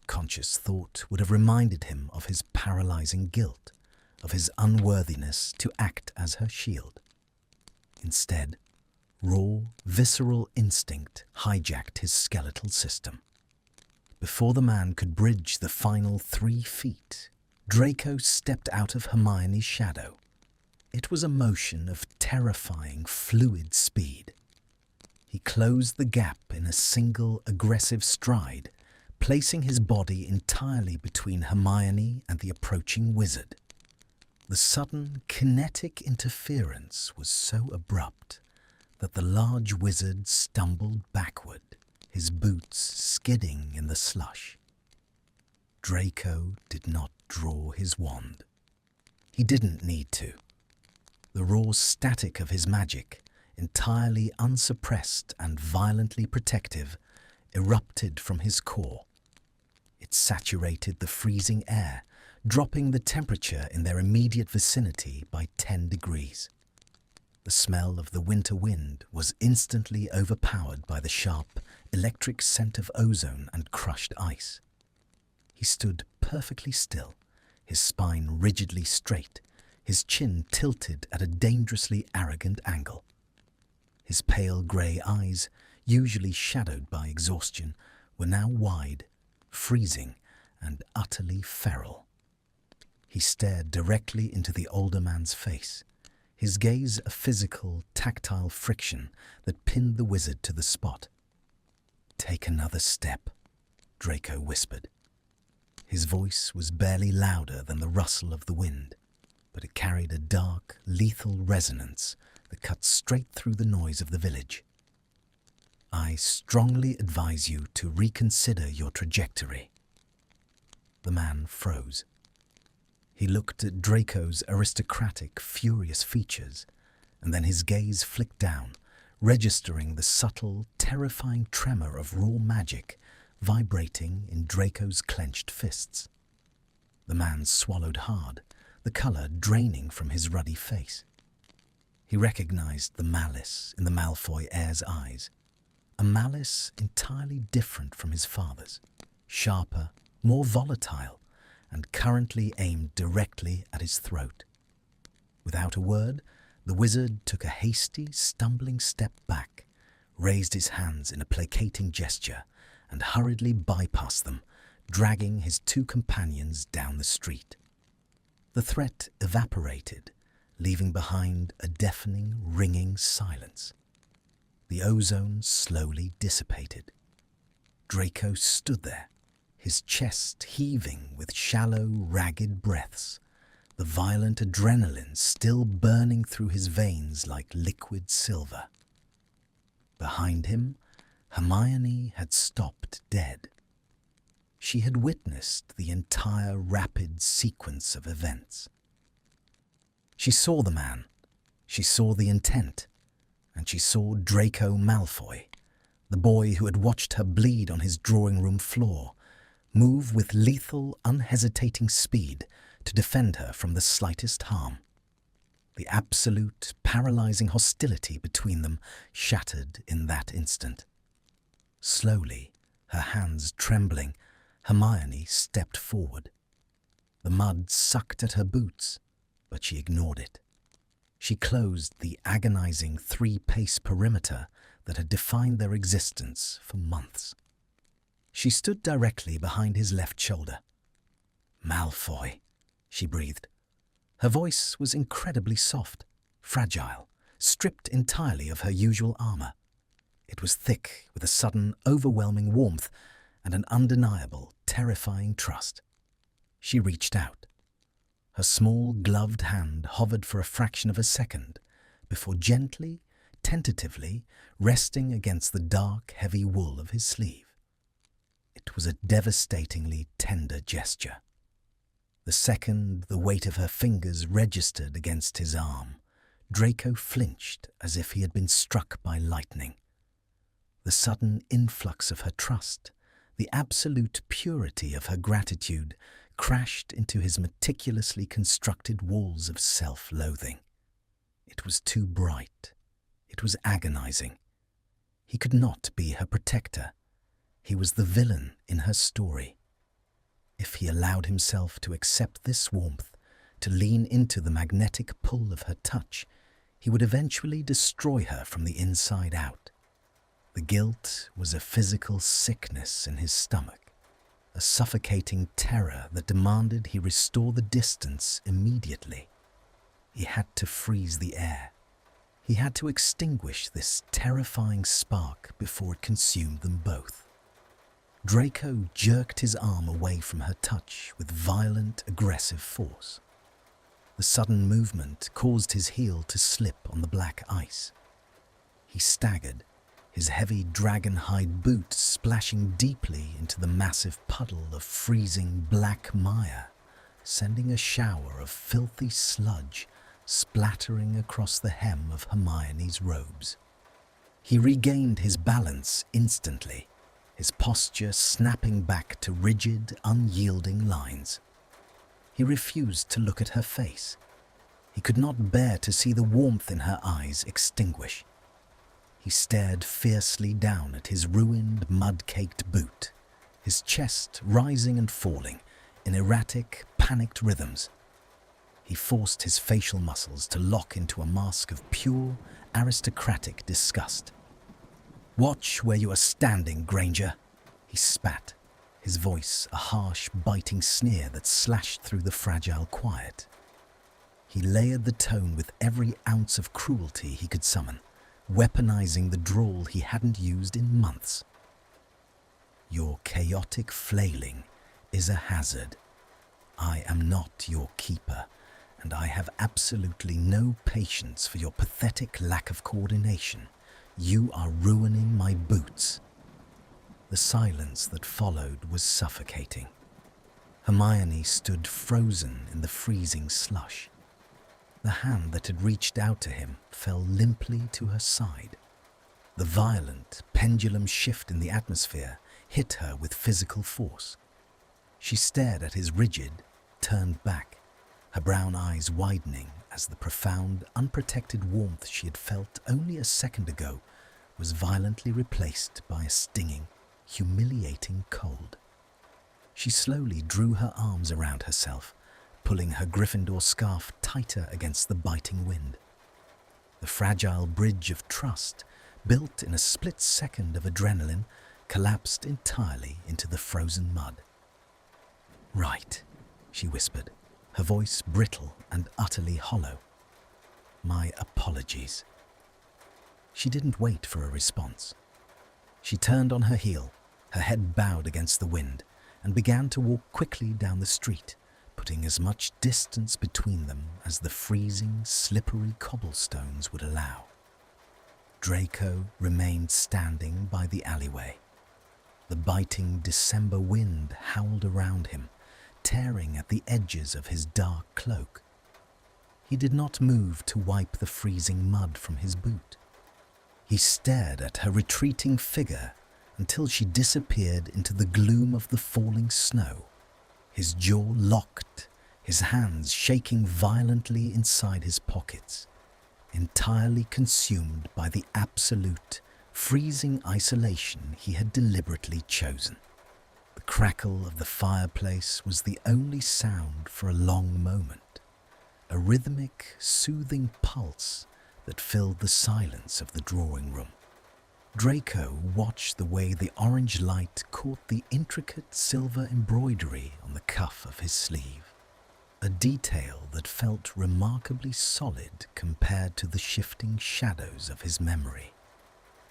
Conscious thought would have reminded him of his paralyzing guilt, of his unworthiness to act as her shield. Instead, raw, visceral instinct hijacked his skeletal system. Before the man could bridge the final 3 feet, Draco stepped out of Hermione's shadow. It was a motion of terrifying, fluid speed. He closed the gap in a single, aggressive stride, placing his body entirely between Hermione and the approaching wizard. The sudden, kinetic interference was so abrupt that the large wizard stumbled backward, his boots skidding in the slush. Draco did not draw his wand. He didn't need to. The raw static of his magic, entirely unsuppressed and violently protective, erupted from his core. It saturated the freezing air, dropping the temperature in their immediate vicinity by 10 degrees. The smell of the winter wind was instantly overpowered by the sharp, electric scent of ozone and crushed ice. He stood perfectly still, his spine rigidly straight, his chin tilted at a dangerously arrogant angle. His pale grey eyes, usually shadowed by exhaustion, were now wide, freezing, and utterly feral. He stared directly into the older man's face, his gaze a physical, tactile friction that pinned the wizard to the spot. "Take another step," Draco whispered. His voice was barely louder than the rustle of the wind, but it carried a dark, lethal resonance that cut straight through the noise of the village. "I strongly advise you to reconsider your trajectory." The man froze. He looked at Draco's aristocratic, furious features, and then his gaze flicked down, registering the subtle, terrifying tremor of raw magic vibrating in Draco's clenched fists. The man swallowed hard, the color draining from his ruddy face. He recognized the malice in the Malfoy heir's eyes, a malice entirely different from his father's, sharper, more volatile, and currently aimed directly at his throat. Without a word, the wizard took a hasty, stumbling step back, raised his hands in a placating gesture, and hurriedly bypassed them, dragging his two companions down the street. The threat evaporated, leaving behind a deafening, ringing silence. The ozone slowly dissipated. Draco stood there, his chest heaving with shallow, ragged breaths, the violent adrenaline still burning through his veins like liquid silver. Behind him, Hermione had stopped dead. She had witnessed the entire rapid sequence of events. She saw the man, she saw the intent, and she saw Draco Malfoy, the boy who had watched her bleed on his drawing room floor, move with lethal, unhesitating speed to defend her from the slightest harm. The absolute, paralyzing hostility between them shattered in that instant. Slowly, her hands trembling, Hermione stepped forward. The mud sucked at her boots, but she ignored it. She closed the agonizing 3-pace perimeter that had defined their existence for months. She stood directly behind his left shoulder. "Malfoy," she breathed. Her voice was incredibly soft, fragile, stripped entirely of her usual armor. It was thick with a sudden, overwhelming warmth and an undeniable, terrifying trust. She reached out. Her small, gloved hand hovered for a fraction of a second before gently, tentatively resting against the dark, heavy wool of his sleeve. It was a devastatingly tender gesture. The second the weight of her fingers registered against his arm, Draco flinched as if he had been struck by lightning. The sudden influx of her trust, the absolute purity of her gratitude, crashed into his meticulously constructed walls of self-loathing. It was too bright. It was agonizing. He could not be her protector. He was the villain in her story. If he allowed himself to accept this warmth, to lean into the magnetic pull of her touch, he would eventually destroy her from the inside out. The guilt was a physical sickness in his stomach, a suffocating terror that demanded he restore the distance immediately. He had to freeze the air. He had to extinguish this terrifying spark before it consumed them both. Draco jerked his arm away from her touch with violent, aggressive force. The sudden movement caused his heel to slip on the black ice. He staggered, his heavy dragon-hide boot splashing deeply into the massive puddle of freezing black mire, sending a shower of filthy sludge splattering across the hem of Hermione's robes. He regained his balance instantly, his posture snapping back to rigid, unyielding lines. He refused to look at her face. He could not bear to see the warmth in her eyes extinguish. He stared fiercely down at his ruined, mud-caked boot, his chest rising and falling in erratic, panicked rhythms. He forced his facial muscles to lock into a mask of pure, aristocratic disgust. "Watch where you are standing, Granger," he spat, his voice a harsh, biting sneer that slashed through the fragile quiet. He layered the tone with every ounce of cruelty he could summon, weaponizing the drawl he hadn't used in months. "Your chaotic flailing is a hazard. I am not your keeper, and I have absolutely no patience for your pathetic lack of coordination. You are ruining my boots." The silence that followed was suffocating. Hermione stood frozen in the freezing slush. The hand that had reached out to him fell limply to her side. The violent, pendulum shift in the atmosphere hit her with physical force. She stared at his rigid, turned back, her brown eyes widening as the profound, unprotected warmth she had felt only a second ago was violently replaced by a stinging, humiliating cold. She slowly drew her arms around herself, pulling her Gryffindor scarf tighter against the biting wind. The fragile bridge of trust, built in a split second of adrenaline, collapsed entirely into the frozen mud. "Right," she whispered, her voice brittle and utterly hollow. "My apologies." She didn't wait for a response. She turned on her heel, her head bowed against the wind, and began to walk quickly down the street, putting as much distance between them as the freezing, slippery cobblestones would allow. Draco remained standing by the alleyway. The biting December wind howled around him, tearing at the edges of his dark cloak. He did not move to wipe the freezing mud from his boot. He stared at her retreating figure until she disappeared into the gloom of the falling snow, his jaw locked, his hands shaking violently inside his pockets, entirely consumed by the absolute, freezing isolation he had deliberately chosen. The crackle of the fireplace was the only sound for a long moment, a rhythmic, soothing pulse that filled the silence of the drawing room. Draco watched the way the orange light caught the intricate silver embroidery on the cuff of his sleeve, a detail that felt remarkably solid compared to the shifting shadows of his memory.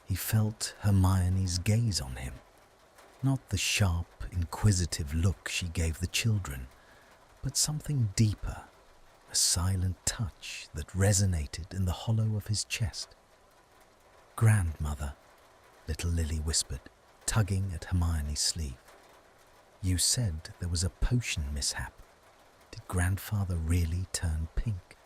He felt Hermione's gaze on him, not the sharp, inquisitive look she gave the children, but something deeper, a silent touch that resonated in the hollow of his chest. "Grandmother," little Lily whispered, tugging at Hermione's sleeve. "You said there was a potion mishap. Did Grandfather really turn pink?"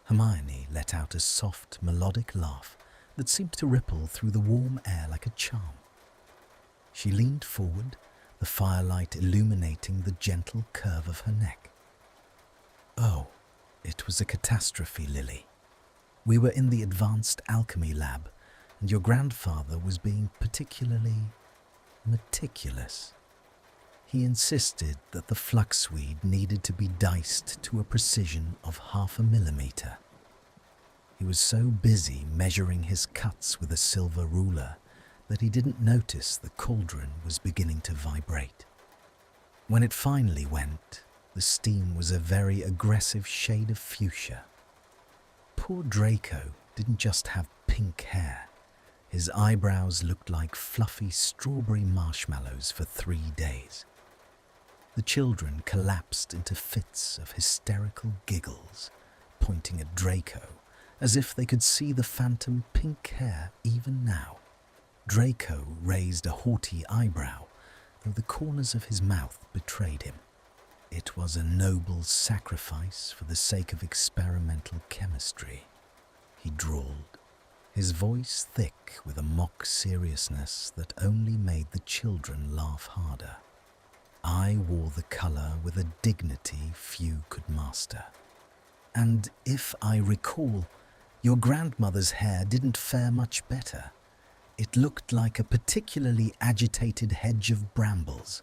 Hermione let out a soft, melodic laugh that seemed to ripple through the warm air like a charm. She leaned forward, the firelight illuminating the gentle curve of her neck. "Oh, it was a catastrophe, Lily. We were in the advanced alchemy lab, and your grandfather was being particularly meticulous. He insisted that the fluxweed needed to be diced to a precision of 0.5 millimeter. He was so busy measuring his cuts with a silver ruler that he didn't notice the cauldron was beginning to vibrate. When it finally went, the steam was a very aggressive shade of fuchsia. Poor Draco didn't just have pink hair. His eyebrows looked like fluffy strawberry marshmallows for 3 days. The children collapsed into fits of hysterical giggles, pointing at Draco as if they could see the phantom pink hair even now. Draco raised a haughty eyebrow, though the corners of his mouth betrayed him. It was a noble sacrifice for the sake of experimental chemistry, he drawled, his voice thick with a mock seriousness that only made the children laugh harder. I wore the colour with a dignity few could master. And if I recall, your grandmother's hair didn't fare much better. It looked like a particularly agitated hedge of brambles.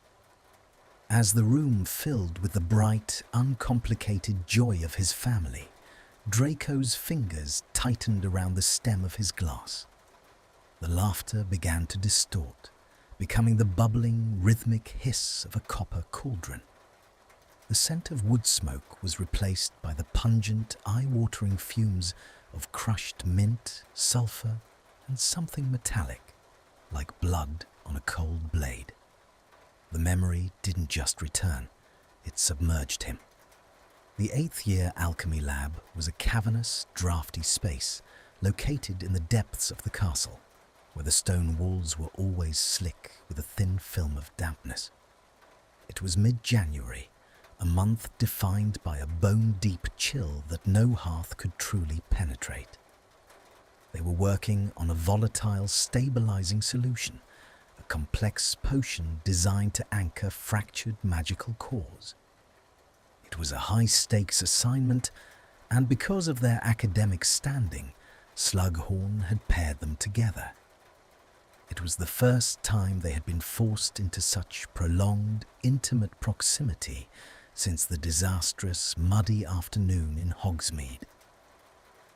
As the room filled with the bright, uncomplicated joy of his family, Draco's fingers tightened around the stem of his glass. The laughter began to distort, becoming the bubbling, rhythmic hiss of a copper cauldron. The scent of wood smoke was replaced by the pungent, eye-watering fumes of crushed mint, sulphur, and something metallic, like blood on a cold blade. The memory didn't just return, it submerged him. The 8th year alchemy lab was a cavernous, drafty space located in the depths of the castle, where the stone walls were always slick with a thin film of dampness. It was mid-January, a month defined by a bone-deep chill that no hearth could truly penetrate. They were working on a volatile, stabilizing solution, a complex potion designed to anchor fractured magical cores. It was a high-stakes assignment, and because of their academic standing, Slughorn had paired them together. It was the first time they had been forced into such prolonged, intimate proximity since the disastrous, muddy afternoon in Hogsmeade.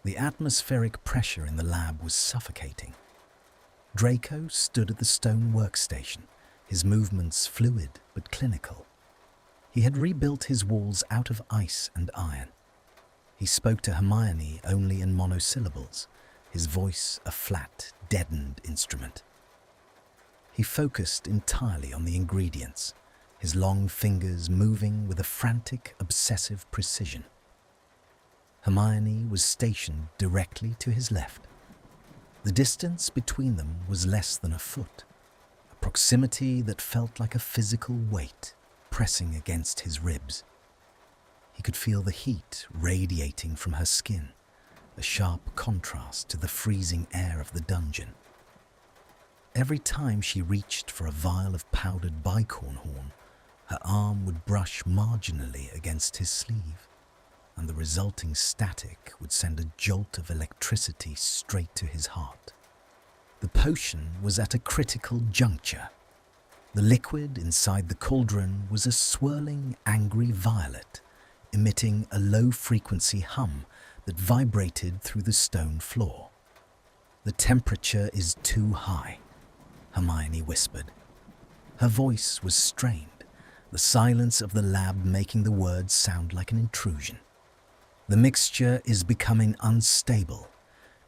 The atmospheric pressure in the lab was suffocating. Draco stood at the stone workstation, his movements fluid but clinical. He had rebuilt his walls out of ice and iron. He spoke to Hermione only in monosyllables, his voice a flat, deadened instrument. He focused entirely on the ingredients, his long fingers moving with a frantic, obsessive precision. Hermione was stationed directly to his left. The distance between them was less than a foot, a proximity that felt like a physical weight pressing against his ribs. He could feel the heat radiating from her skin, a sharp contrast to the freezing air of the dungeon. Every time she reached for a vial of powdered bicorn horn, her arm would brush marginally against his sleeve, and the resulting static would send a jolt of electricity straight to his heart. The potion was at a critical juncture. The liquid inside the cauldron was a swirling, angry violet, emitting a low-frequency hum that vibrated through the stone floor. "The temperature is too high," Hermione whispered. Her voice was strained, the silence of the lab making the words sound like an intrusion. "The mixture is becoming unstable.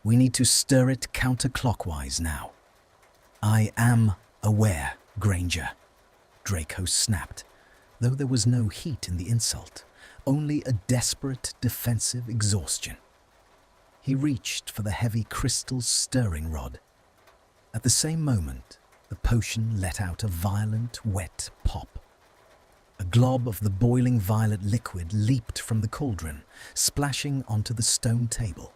We need to stir it counterclockwise now." "I am aware, Granger," Draco snapped, though there was no heat in the insult, only a desperate defensive exhaustion. He reached for the heavy crystal stirring rod. At the same moment, the potion let out a violent, wet pop. A glob of the boiling violet liquid leaped from the cauldron, splashing onto the stone table.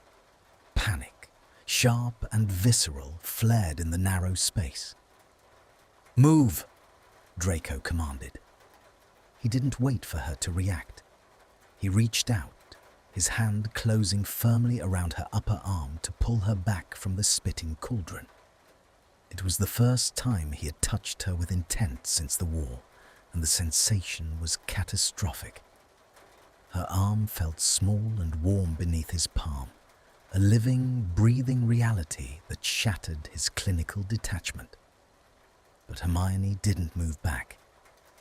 Panic, sharp and visceral, flared in the narrow space. "Move," Draco commanded. He didn't wait for her to react. He reached out, his hand closing firmly around her upper arm to pull her back from the spitting cauldron. It was the first time he had touched her with intent since the war, and the sensation was catastrophic. Her arm felt small and warm beneath his palm, a living, breathing reality that shattered his clinical detachment. But Hermione didn't move back.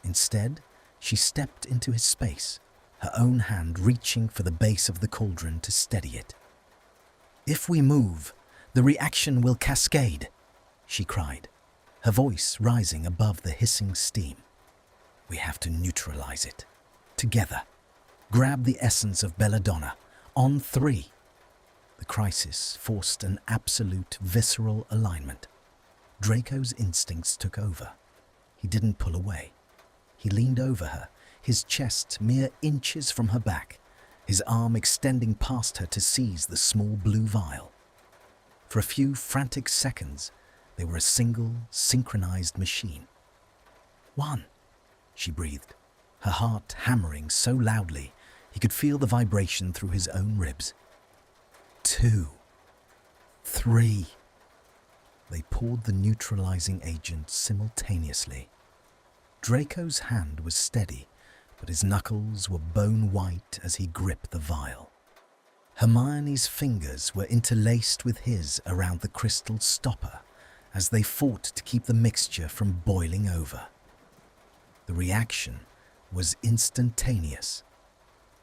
Instead, she stepped into his space, her own hand reaching for the base of the cauldron to steady it. "If we move, the reaction will cascade," she cried, her voice rising above the hissing steam. "We have to neutralize it. Together. Grab the essence of Belladonna. On 3. The crisis forced an absolute visceral alignment. Draco's instincts took over. He didn't pull away. He leaned over her, his chest mere inches from her back, his arm extending past her to seize the small blue vial. For a few frantic seconds, they were a single, synchronized machine. 1, she breathed, her heart hammering so loudly he could feel the vibration through his own ribs. 2, 3. They poured the neutralizing agent simultaneously. Draco's hand was steady, but his knuckles were bone white as he gripped the vial. Hermione's fingers were interlaced with his around the crystal stopper as they fought to keep the mixture from boiling over. The reaction was instantaneous.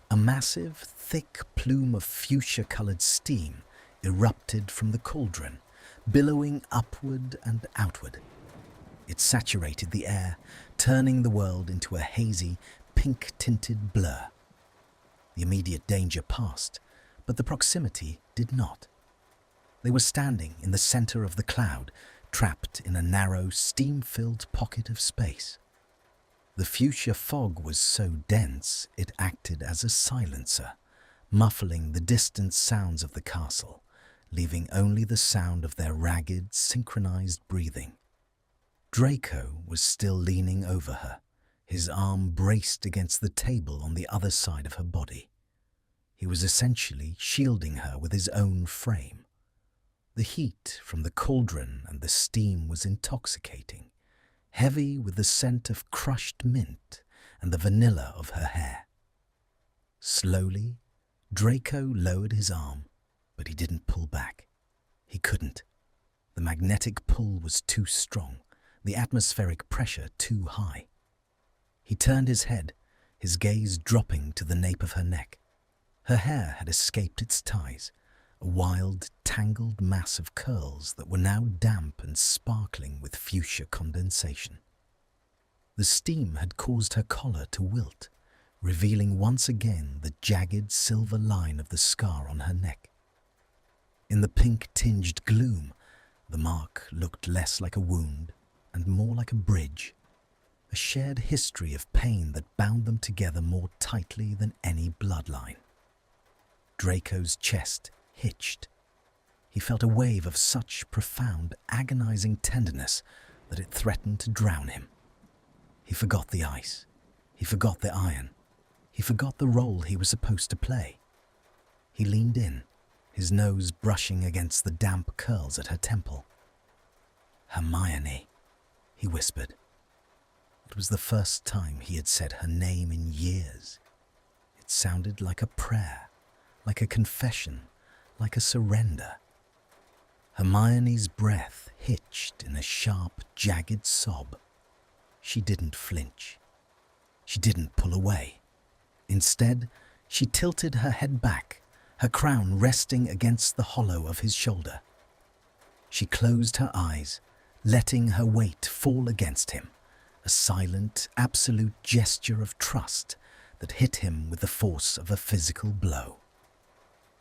A massive, thick plume of fuchsia-colored steam erupted from the cauldron, billowing upward and outward. It saturated the air, turning the world into a hazy, pink-tinted blur. The immediate danger passed, but the proximity did not. They were standing in the center of the cloud, trapped in a narrow, steam-filled pocket of space. The fuchsia fog was so dense it acted as a silencer, muffling the distant sounds of the castle, leaving only the sound of their ragged, synchronized breathing. Draco was still leaning over her, his arm braced against the table on the other side of her body. He was essentially shielding her with his own frame. The heat from the cauldron and the steam was intoxicating, heavy with the scent of crushed mint and the vanilla of her hair. Slowly, Draco lowered his arm, but he didn't pull back. He couldn't. The magnetic pull was too strong, the atmospheric pressure too high. He turned his head, his gaze dropping to the nape of her neck. Her hair had escaped its ties, a wild, tangled mass of curls that were now damp and sparkling with fuchsia condensation. The steam had caused her collar to wilt, revealing once again the jagged silver line of the scar on her neck. In the pink-tinged gloom, the mark looked less like a wound and more like a bridge, a shared history of pain that bound them together more tightly than any bloodline. Draco's chest hitched. He felt a wave of such profound, agonizing tenderness that it threatened to drown him. He forgot the ice. He forgot the iron. He forgot the role he was supposed to play. He leaned in, his nose brushing against the damp curls at her temple. "Hermione," he whispered. It was the first time he had said her name in years. It sounded like a prayer, like a confession, like a surrender. Hermione's breath hitched in a sharp, jagged sob. She didn't flinch. She didn't pull away. Instead, she tilted her head back, her crown resting against the hollow of his shoulder. She closed her eyes, letting her weight fall against him, a silent, absolute gesture of trust that hit him with the force of a physical blow.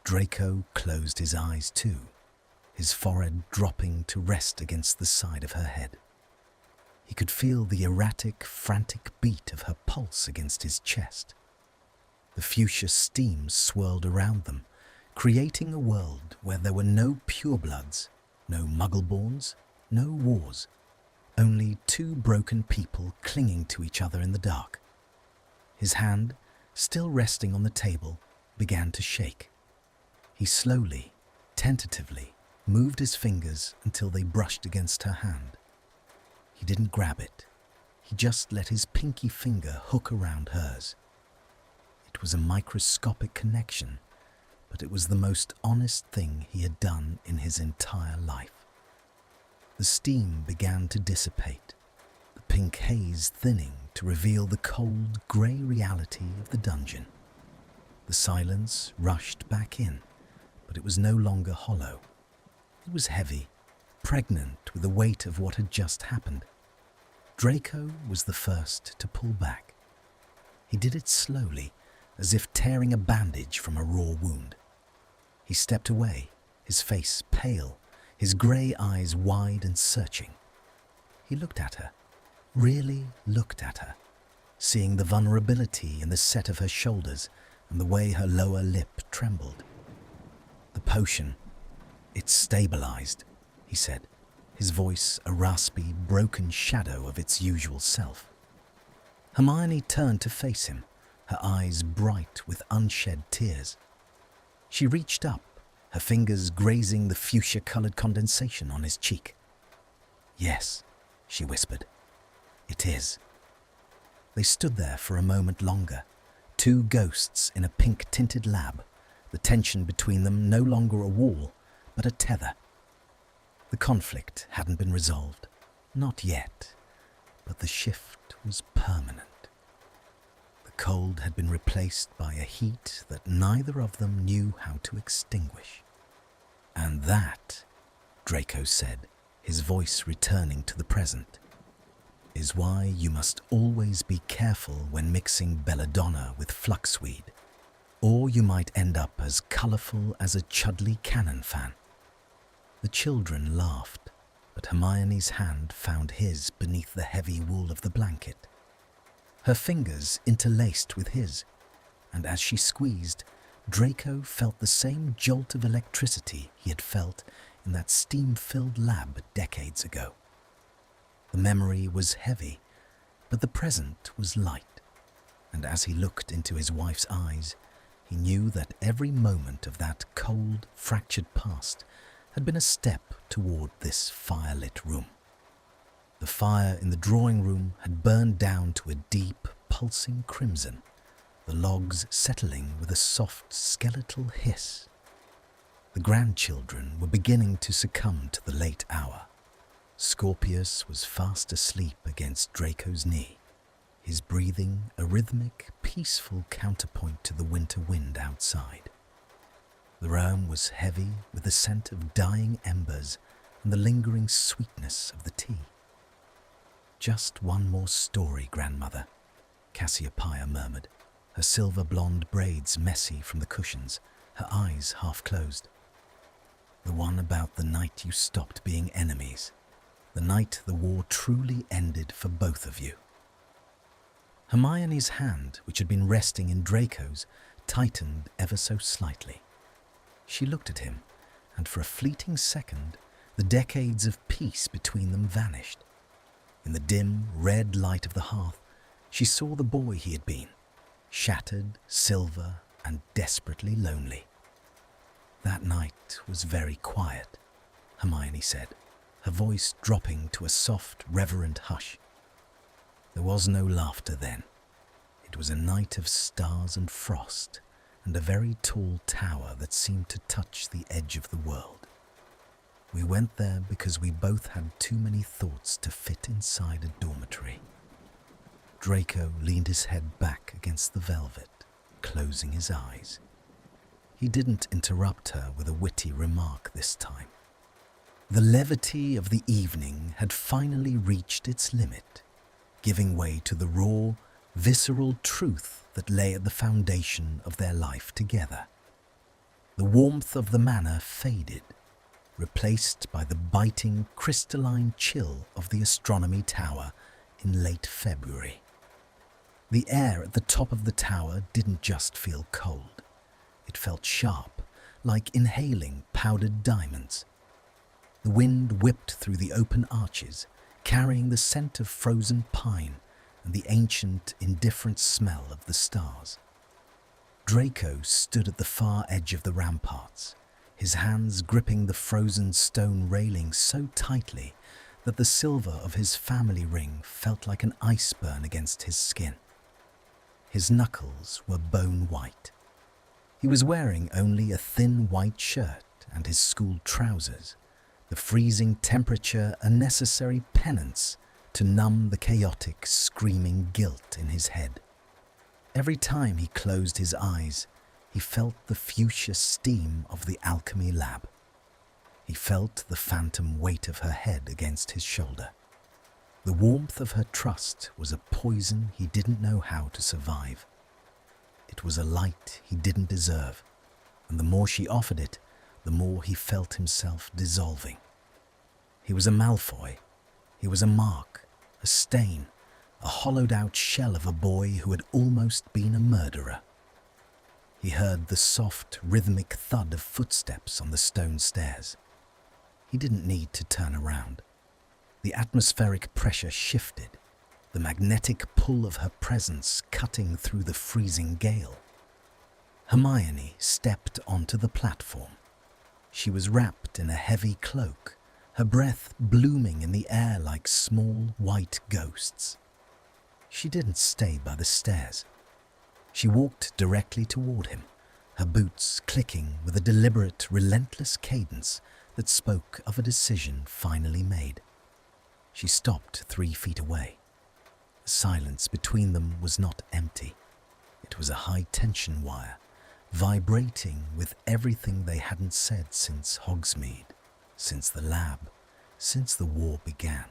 Draco closed his eyes too, his forehead dropping to rest against the side of her head. He could feel the erratic, frantic beat of her pulse against his chest. The fuchsia steam swirled around them, creating a world where there were no purebloods, no muggleborns, no wars, only two broken people clinging to each other in the dark. His hand, still resting on the table, began to shake. He slowly, tentatively, moved his fingers until they brushed against her hand. He didn't grab it. He just let his pinky finger hook around hers. It was a microscopic connection, but it was the most honest thing he had done in his entire life. The steam began to dissipate, the pink haze thinning to reveal the cold, grey reality of the dungeon. The silence rushed back in, but it was no longer hollow. It was heavy, pregnant with the weight of what had just happened. Draco was the first to pull back. He did it slowly, as if tearing a bandage from a raw wound. He stepped away, his face pale, his grey eyes wide and searching. He looked at her, really looked at her, seeing the vulnerability in the set of her shoulders and the way her lower lip trembled. "The potion, it's stabilized," he said, his voice a raspy, broken shadow of its usual self. Hermione turned to face him, her eyes bright with unshed tears. She reached up, her fingers grazing the fuchsia-coloured condensation on his cheek. "Yes," she whispered. "It is." They stood there for a moment longer, two ghosts in a pink-tinted lab, the tension between them no longer a wall, but a tether. The conflict hadn't been resolved, not yet, but the shift was permanent. The cold had been replaced by a heat that neither of them knew how to extinguish. "And that," Draco said, his voice returning to the present, "is why you must always be careful when mixing belladonna with fluxweed, or you might end up as colourful as a Chudley cannon fan." The children laughed, but Hermione's hand found his beneath the heavy wool of the blanket. Her fingers interlaced with his, and as she squeezed, Draco felt the same jolt of electricity he had felt in that steam-filled lab decades ago. The memory was heavy, but the present was light, and as he looked into his wife's eyes, he knew that every moment of that cold, fractured past had been a step toward this firelit room. The fire in the drawing room had burned down to a deep, pulsing crimson, the logs settling with a soft, skeletal hiss. The grandchildren were beginning to succumb to the late hour. Scorpius was fast asleep against Draco's knee, his breathing a rhythmic, peaceful counterpoint to the winter wind outside. The room was heavy with the scent of dying embers and the lingering sweetness of the tea. "Just one more story, grandmother," Cassiopeia murmured, her silver blonde braids messy from the cushions, her eyes half closed. "The one about the night you stopped being enemies, the night the war truly ended for both of you." Hermione's hand, which had been resting in Draco's, tightened ever so slightly. She looked at him, and for a fleeting second, the decades of peace between them vanished. In the dim, red light of the hearth, she saw the boy he had been, shattered, silver, and desperately lonely. "That night was very quiet," Hermione said, her voice dropping to a soft, reverent hush. "There was no laughter then. It was a night of stars and frost, and a very tall tower that seemed to touch the edge of the world. We went there because we both had too many thoughts to fit inside a dormitory." Draco leaned his head back against the velvet, closing his eyes. He didn't interrupt her with a witty remark this time. The levity of the evening had finally reached its limit, giving way to the raw, visceral truth that lay at the foundation of their life together. The warmth of the manor faded, replaced by the biting, crystalline chill of the astronomy tower in late February. The air at the top of the tower didn't just feel cold. It felt sharp, like inhaling powdered diamonds. The wind whipped through the open arches, carrying the scent of frozen pine and the ancient, indifferent smell of the stars. Draco stood at the far edge of the ramparts, his hands gripping the frozen stone railing so tightly that the silver of his family ring felt like an ice burn against his skin. His knuckles were bone white. He was wearing only a thin white shirt and his school trousers, the freezing temperature a necessary penance to numb the chaotic, screaming guilt in his head. Every time he closed his eyes, he felt the fuchsia steam of the alchemy lab. He felt the phantom weight of her head against his shoulder. The warmth of her trust was a poison he didn't know how to survive. It was a light he didn't deserve, and the more she offered it, the more he felt himself dissolving. He was a Malfoy. He was a mark, a stain, a hollowed-out shell of a boy who had almost been a murderer. He heard the soft, rhythmic thud of footsteps on the stone stairs. He didn't need to turn around. The atmospheric pressure shifted, the magnetic pull of her presence cutting through the freezing gale. Hermione stepped onto the platform. She was wrapped in a heavy cloak, her breath blooming in the air like small white ghosts. She didn't stay by the stairs. She walked directly toward him, her boots clicking with a deliberate, relentless cadence that spoke of a decision finally made. She stopped 3 feet away. The silence between them was not empty. It was a high-tension wire, vibrating with everything they hadn't said since Hogsmeade, since the lab, since the war began.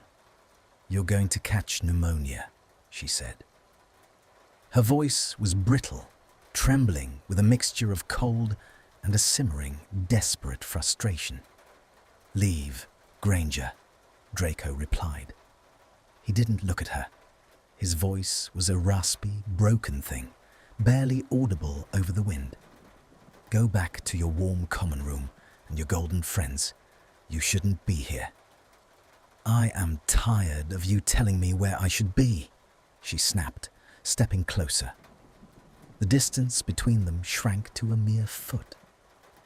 "You're going to catch pneumonia," she said. Her voice was brittle, trembling with a mixture of cold and a simmering, desperate frustration. "Leave, Granger," Draco replied. He didn't look at her. His voice was a raspy, broken thing, barely audible over the wind. "Go back to your warm common room and your golden friends. You shouldn't be here." "I am tired of you telling me where I should be," she snapped, stepping closer. The distance between them shrank to a mere foot.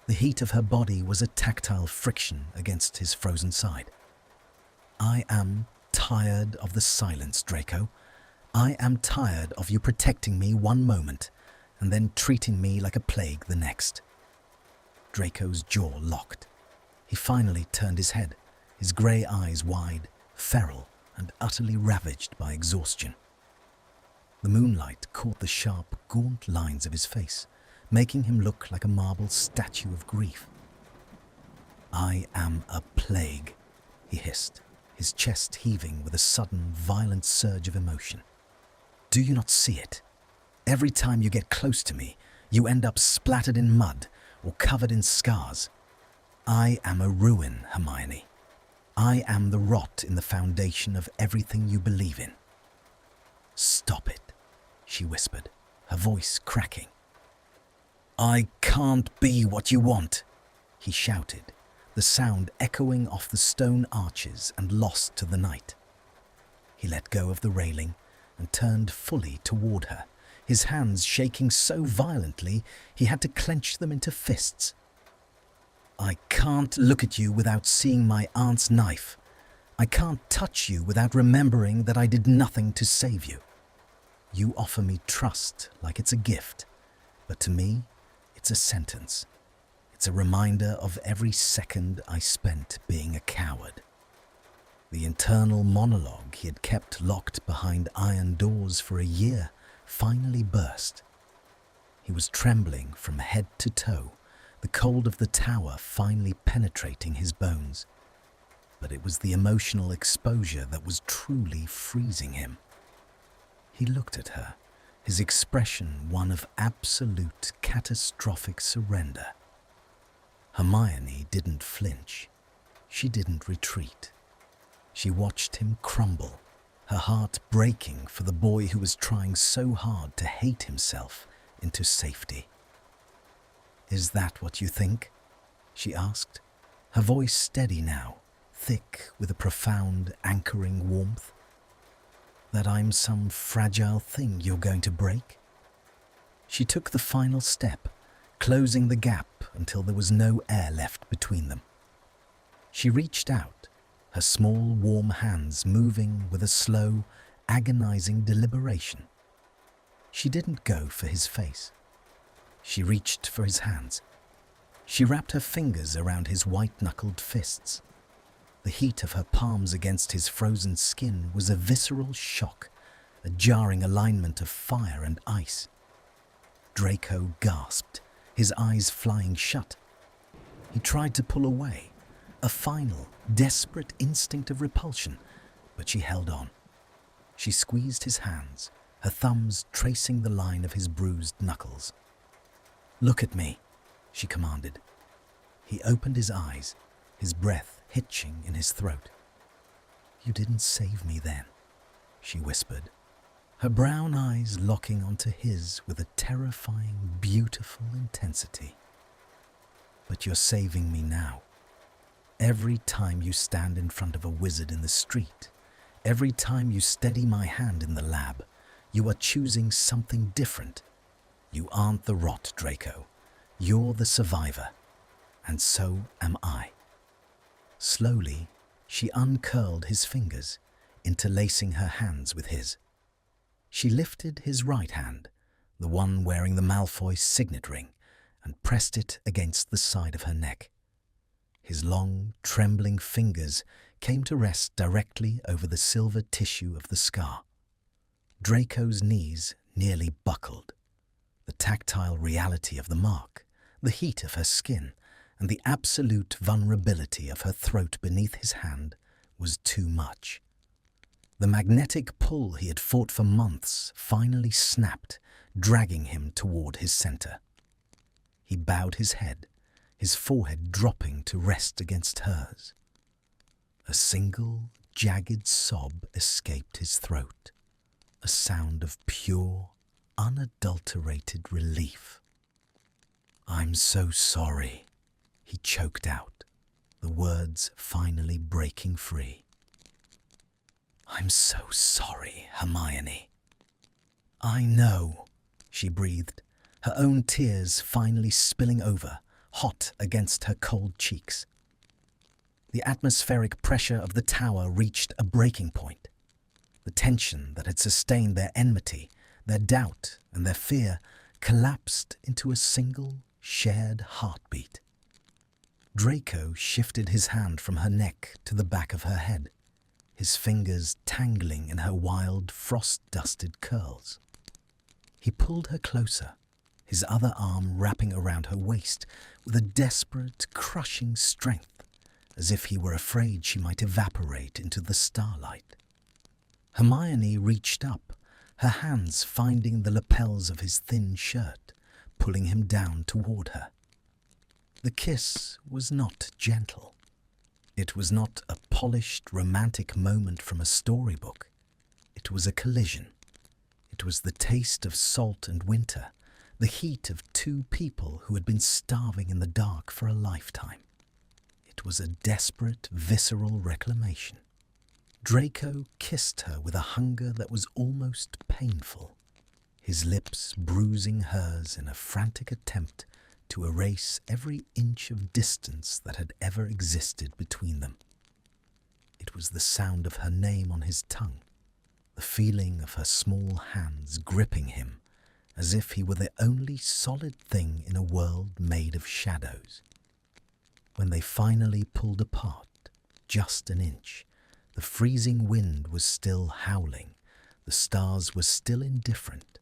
The heat of her body was a tactile friction against his frozen side. "I am tired of the silence, Draco. I am tired of you protecting me one moment and then treating me like a plague the next." Draco's jaw locked. He finally turned his head, his grey eyes wide, feral and utterly ravaged by exhaustion. The moonlight caught the sharp, gaunt lines of his face, making him look like a marble statue of grief. "I am a plague," he hissed, his chest heaving with a sudden, violent surge of emotion. "Do you not see it? Every time you get close to me, you end up splattered in mud or covered in scars. I am a ruin, Hermione. I am the rot in the foundation of everything you believe in." "Stop it," she whispered, her voice cracking. "I can't be what you want," he shouted, the sound echoing off the stone arches and lost to the night. He let go of the railing and turned fully toward her, his hands shaking so violently he had to clench them into fists. "I can't look at you without seeing my aunt's knife. I can't touch you without remembering that I did nothing to save you. You offer me trust like it's a gift, but to me, it's a sentence. It's a reminder of every second I spent being a coward." The internal monologue he had kept locked behind iron doors for a year finally burst. He was trembling from head to toe, the cold of the tower finally penetrating his bones. But it was the emotional exposure that was truly freezing him. He looked at her, his expression one of absolute catastrophic surrender. Hermione didn't flinch. She didn't retreat. She watched him crumble, her heart breaking for the boy who was trying so hard to hate himself into safety. "Is that what you think?" she asked, her voice steady now, thick with a profound, anchoring warmth. "That I'm some fragile thing you're going to break?" She took the final step, closing the gap until there was no air left between them. She reached out, her small, warm hands moving with a slow, agonizing deliberation. She didn't go for his face. She reached for his hands. She wrapped her fingers around his white-knuckled fists. The heat of her palms against his frozen skin was a visceral shock, a jarring alignment of fire and ice. Draco gasped, his eyes flying shut. He tried to pull away, a final, desperate instinct of repulsion, but she held on. She squeezed his hands, her thumbs tracing the line of his bruised knuckles. "Look at me," she commanded. He opened his eyes, his breath hitching in his throat. "You didn't save me then," she whispered, her brown eyes locking onto his with a terrifying, beautiful intensity. "But you're saving me now. Every time you stand in front of a wizard in the street, every time you steady my hand in the lab, you are choosing something different. You aren't the rot, Draco. You're the survivor. And so am I." Slowly, she uncurled his fingers, interlacing her hands with his. She lifted his right hand, the one wearing the Malfoy signet ring, and pressed it against the side of her neck. His long, trembling fingers came to rest directly over the silver tissue of the scar. Draco's knees nearly buckled. The tactile reality of the mark, the heat of her skin, and the absolute vulnerability of her throat beneath his hand was too much. The magnetic pull he had fought for months finally snapped, dragging him toward his center. He bowed his head, his forehead dropping to rest against hers. A single, jagged sob escaped his throat, a sound of pure, unadulterated relief. "I'm so sorry," he choked out, the words finally breaking free. "I'm so sorry, Hermione." "I know," she breathed, her own tears finally spilling over, hot against her cold cheeks. The atmospheric pressure of the tower reached a breaking point. The tension that had sustained their enmity, their doubt and their fear collapsed into a single, shared heartbeat. Draco shifted his hand from her neck to the back of her head, his fingers tangling in her wild, frost-dusted curls. He pulled her closer, his other arm wrapping around her waist with a desperate, crushing strength, as if he were afraid she might evaporate into the starlight. Hermione reached up, her hands finding the lapels of his thin shirt, pulling him down toward her. The kiss was not gentle. It was not a polished, romantic moment from a storybook. It was a collision. It was the taste of salt and winter, the heat of two people who had been starving in the dark for a lifetime. It was a desperate, visceral reclamation. Draco kissed her with a hunger that was almost painful, his lips bruising hers in a frantic attempt to erase every inch of distance that had ever existed between them. It was the sound of her name on his tongue, the feeling of her small hands gripping him as if he were the only solid thing in a world made of shadows. When they finally pulled apart, just an inch, the freezing wind was still howling, the stars were still indifferent,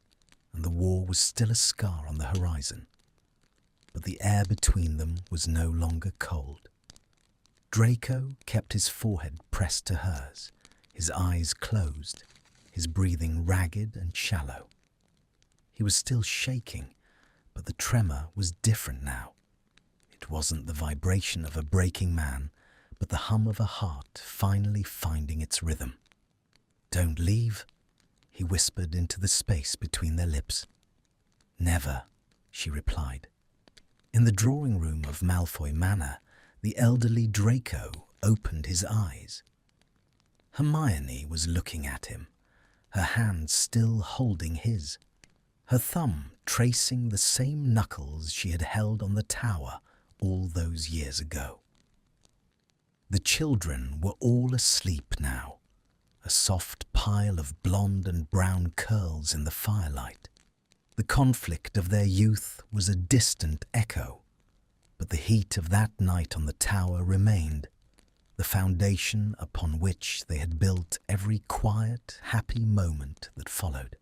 and the war was still a scar on the horizon. But the air between them was no longer cold. Draco kept his forehead pressed to hers, his eyes closed, his breathing ragged and shallow. He was still shaking, but the tremor was different now. It wasn't the vibration of a breaking man, but the hum of a heart finally finding its rhythm. "Don't leave," he whispered into the space between their lips. "Never," she replied. In the drawing room of Malfoy Manor, the elderly Draco opened his eyes. Hermione was looking at him, her hand still holding his, her thumb tracing the same knuckles she had held on the tower all those years ago. The children were all asleep now, a soft pile of blonde and brown curls in the firelight. The conflict of their youth was a distant echo, but the heat of that night on the tower remained, the foundation upon which they had built every quiet, happy moment that followed.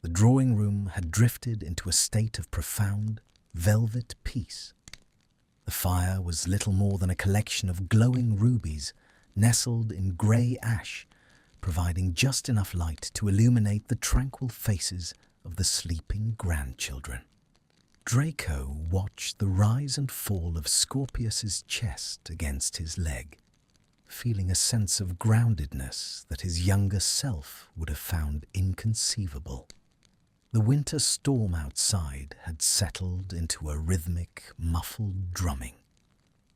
The drawing room had drifted into a state of profound, velvet peace. The fire was little more than a collection of glowing rubies nestled in grey ash, providing just enough light to illuminate the tranquil faces of the sleeping grandchildren. Draco watched the rise and fall of Scorpius's chest against his leg. feeling a sense of groundedness that his younger self would have found inconceivable. The winter storm outside had settled into a rhythmic, muffled drumming,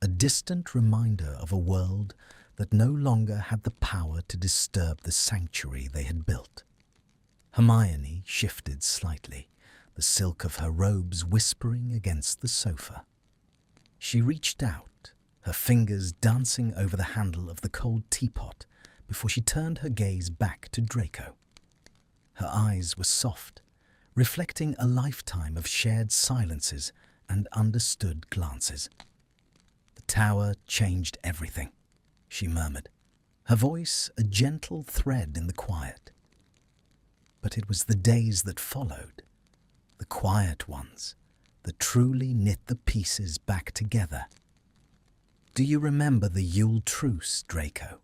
a distant reminder of a world that no longer had the power to disturb the sanctuary they had built. Hermione shifted slightly, the silk of her robes whispering against the sofa. She reached out, her fingers dancing over the handle of the cold teapot before she turned her gaze back to Draco. Her eyes were soft, reflecting a lifetime of shared silences and understood glances. "The tower changed everything," she murmured, her voice a gentle thread in the quiet. But it was the days that followed, the quiet ones, that truly knit the pieces back together. "Do you remember the Yule truce, Draco?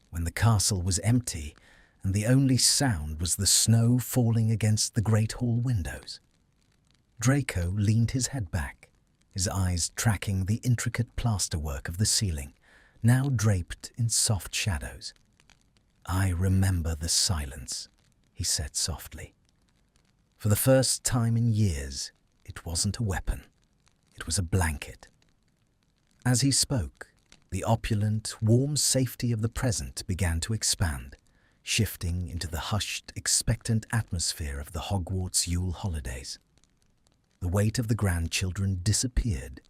When the castle was empty and the only sound was the snow falling against the great hall windows?" Draco leaned his head back, his eyes tracking the intricate plasterwork of the ceiling, now draped in soft shadows. "I remember the silence," he said softly. "For the first time in years, it wasn't a weapon. It was a blanket." As he spoke, the opulent, warm safety of the present began to expand, shifting into the hushed, expectant atmosphere of the Hogwarts Yule holidays. The weight of the grandchildren disappeared,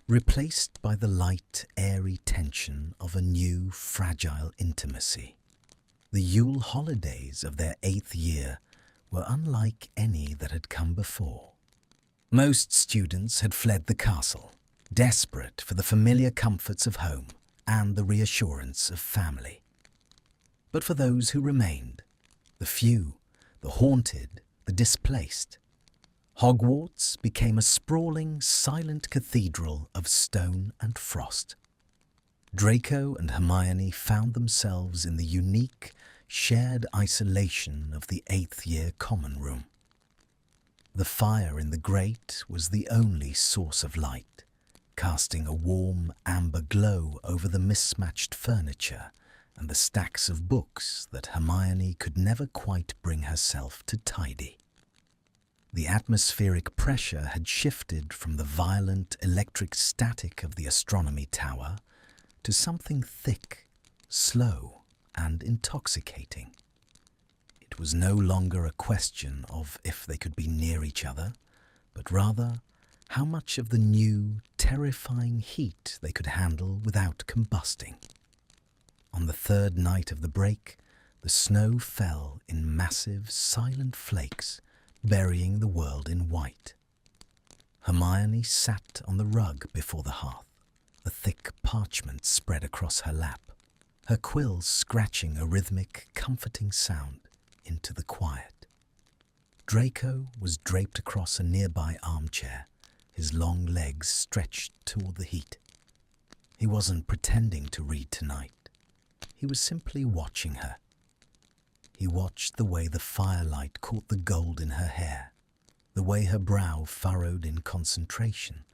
replaced by the light, airy tension of a new, fragile intimacy. The Yule holidays of their 8th year were unlike any that had come before. Most students had fled the castle, desperate for the familiar comforts of home and the reassurance of family. But for those who remained, the few, the haunted, the displaced, Hogwarts became a sprawling, silent cathedral of stone and frost. Draco and Hermione found themselves in the unique, shared isolation of the 8th year common room. The fire in the grate was the only source of light, casting a warm amber glow over the mismatched furniture and the stacks of books that Hermione could never quite bring herself to tidy. The atmospheric pressure had shifted from the violent electric static of the astronomy tower to something thick, slow, and intoxicating. It was no longer a question of if they could be near each other, but rather how much of the new, terrifying heat they could handle without combusting. On the 3rd night of the break, the snow fell in massive, silent flakes, burying the world in white. Hermione sat on the rug before the hearth, a thick parchment spread across her lap, her quills scratching a rhythmic, comforting sound into the quiet. Draco was draped across a nearby armchair, his long legs stretched toward the heat. He wasn't pretending to read tonight. He was simply watching her. He watched the way the firelight caught the gold in her hair, the way her brow furrowed in concentration,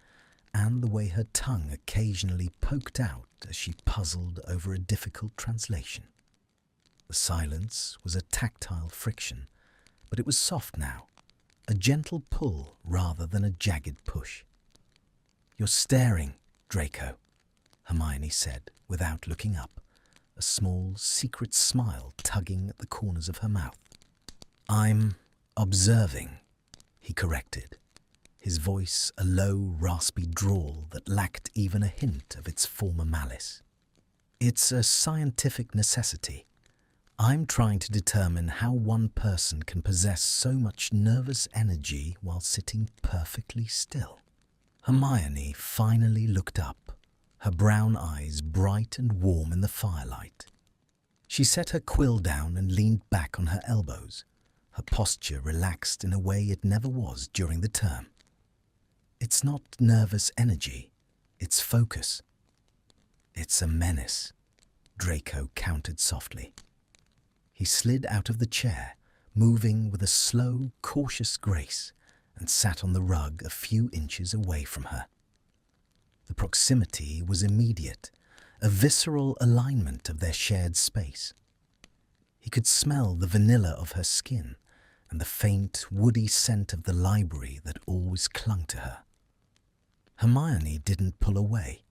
and the way her tongue occasionally poked out as she puzzled over a difficult translation. The silence was a tactile friction, but it was soft now, a gentle pull rather than a jagged push. "You're staring, Draco," Hermione said without looking up, a small, secret smile tugging at the corners of her mouth. "I'm observing," he corrected, his voice a low, raspy drawl that lacked even a hint of its former malice. "It's a scientific necessity. I'm trying to determine how one person can possess so much nervous energy while sitting perfectly still." Hermione finally looked up, her brown eyes bright and warm in the firelight. She set her quill down and leaned back on her elbows, her posture relaxed in a way it never was during the term. "It's not nervous energy, it's focus." "It's a menace," Draco countered softly. He slid out of the chair, moving with a slow, cautious grace, and sat on the rug a few inches away from her. The proximity was immediate, a visceral alignment of their shared space. He could smell the vanilla of her skin and the faint, woody scent of the library that always clung to her. Hermione didn't pull away.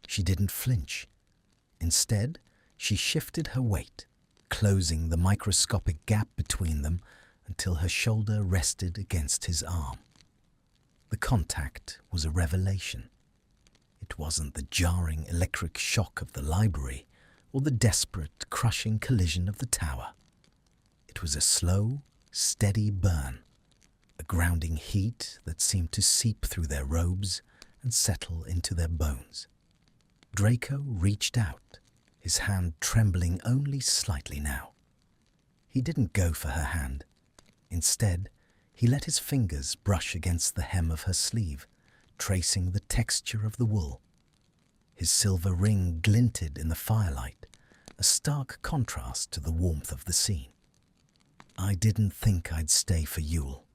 She didn't flinch. Instead, she shifted her weight, closing the microscopic gap between them until her shoulder rested against his arm. The contact was a revelation. It wasn't the jarring electric shock of the library or the desperate, crushing collision of the tower. It was a slow, steady burn, a grounding heat that seemed to seep through their robes and settle into their bones. Draco reached out, his hand trembling only slightly now. He didn't go for her hand. Instead, he let his fingers brush against the hem of her sleeve, tracing the texture of the wool. His silver ring glinted in the firelight, a stark contrast to the warmth of the scene. "I didn't think I'd stay for Yule,"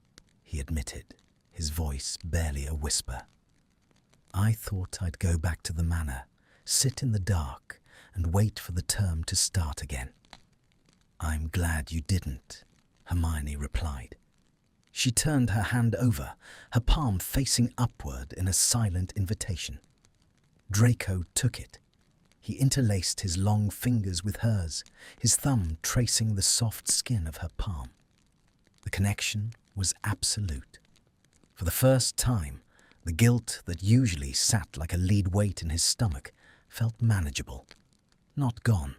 he admitted, his voice barely a whisper. "I thought I'd go back to the manor, sit in the dark, and wait for the term to start again." "I'm glad you didn't," Hermione replied. She turned her hand over, her palm facing upward in a silent invitation. Draco took it. He interlaced his long fingers with hers, his thumb tracing the soft skin of her palm. The connection was absolute. For the first time, the guilt that usually sat like a lead weight in his stomach felt manageable. Not gone,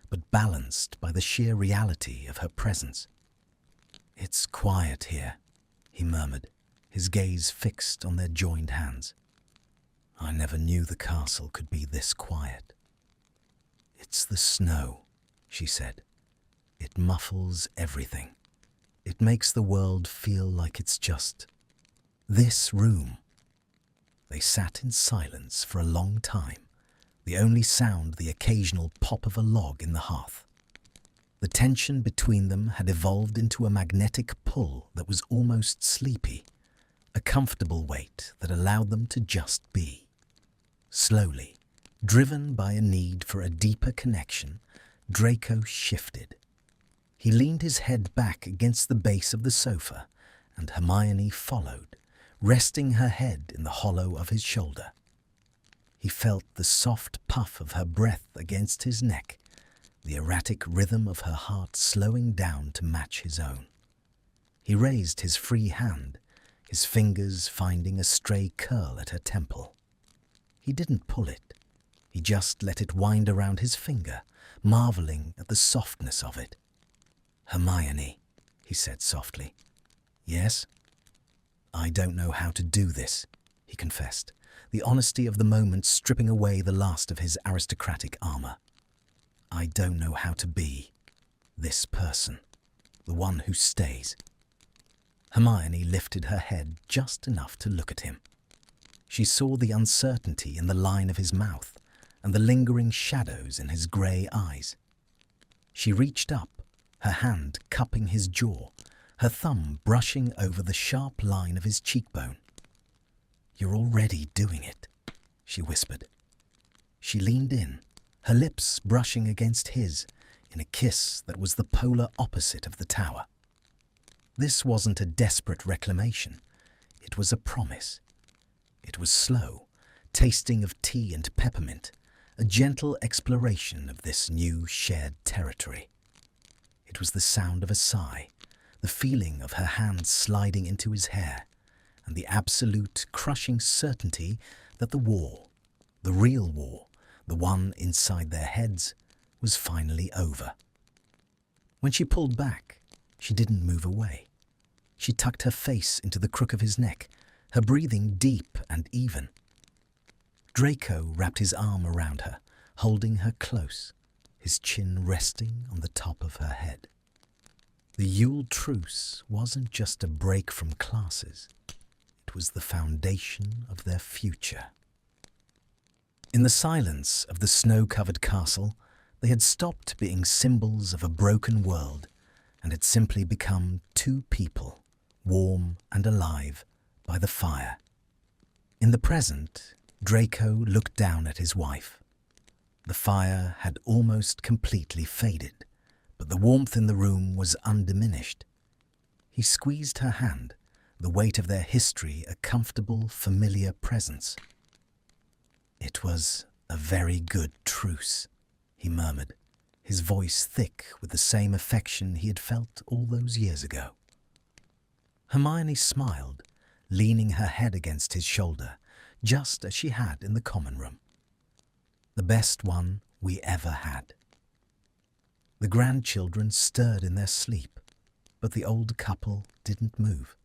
but balanced by the sheer reality of her presence. "It's quiet here," he murmured, his gaze fixed on their joined hands. "I never knew the castle could be this quiet." "It's the snow," she said. "It muffles everything. It makes the world feel like it's just this room." They sat in silence for a long time, the only sound the occasional pop of a log in the hearth. The tension between them had evolved into a magnetic pull that was almost sleepy, a comfortable weight that allowed them to just be. Slowly, driven by a need for a deeper connection, Draco shifted. He leaned his head back against the base of the sofa, and Hermione followed, resting her head in the hollow of his shoulder. He felt the soft puff of her breath against his neck, the erratic rhythm of her heart slowing down to match his own. He raised his free hand, his fingers finding a stray curl at her temple. He didn't pull it. He just let it wind around his finger, marveling at the softness of it. "Hermione," he said softly. "Yes?" "I don't know how to do this," he confessed, the honesty of the moment stripping away the last of his aristocratic armor. "I don't know how to be this person, the one who stays." Hermione lifted her head just enough to look at him. She saw the uncertainty in the line of his mouth and the lingering shadows in his grey eyes. She reached up, her hand cupping his jaw, her thumb brushing over the sharp line of his cheekbone. "You're already doing it," she whispered. She leaned in, her lips brushing against his in a kiss that was the polar opposite of the tower. This wasn't a desperate reclamation. It was a promise. It was slow, tasting of tea and peppermint, a gentle exploration of this new shared territory. It was the sound of a sigh, the feeling of her hands sliding into his hair, and the absolute crushing certainty that the war, the real war, the one inside their heads, was finally over. When she pulled back, she didn't move away. She tucked her face into the crook of his neck, her breathing deep and even. Draco wrapped his arm around her, holding her close, his chin resting on the top of her head. The Yule truce wasn't just a break from classes. It was the foundation of their future. In the silence of the snow-covered castle, they had stopped being symbols of a broken world and had simply become two people, warm and alive, by the fire. In the present, Draco looked down at his wife. The fire had almost completely faded, but the warmth in the room was undiminished. He squeezed her hand, the weight of their history a comfortable, familiar presence. "It was a very good truce," he murmured, his voice thick with the same affection he had felt all those years ago. Hermione smiled, leaning her head against his shoulder, just as she had in the common room. "The best one we ever had." The grandchildren stirred in their sleep, but the old couple didn't move.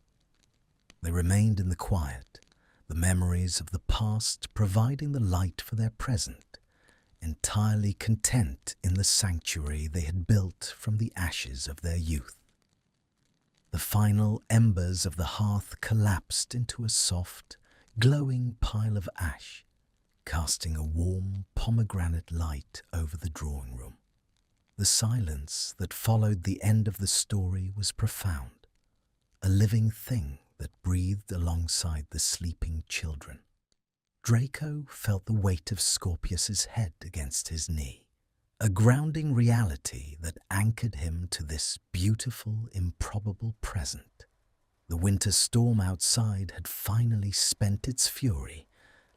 They remained in the quiet, the memories of the past providing the light for their present, entirely content in the sanctuary they had built from the ashes of their youth. The final embers of the hearth collapsed into a soft, glowing pile of ash, casting a warm pomegranate light over the drawing room. The silence that followed the end of the story was profound, a living thing that breathed alongside the sleeping children. Draco felt the weight of Scorpius's head against his knee, a grounding reality that anchored him to this beautiful, improbable present. The winter storm outside had finally spent its fury,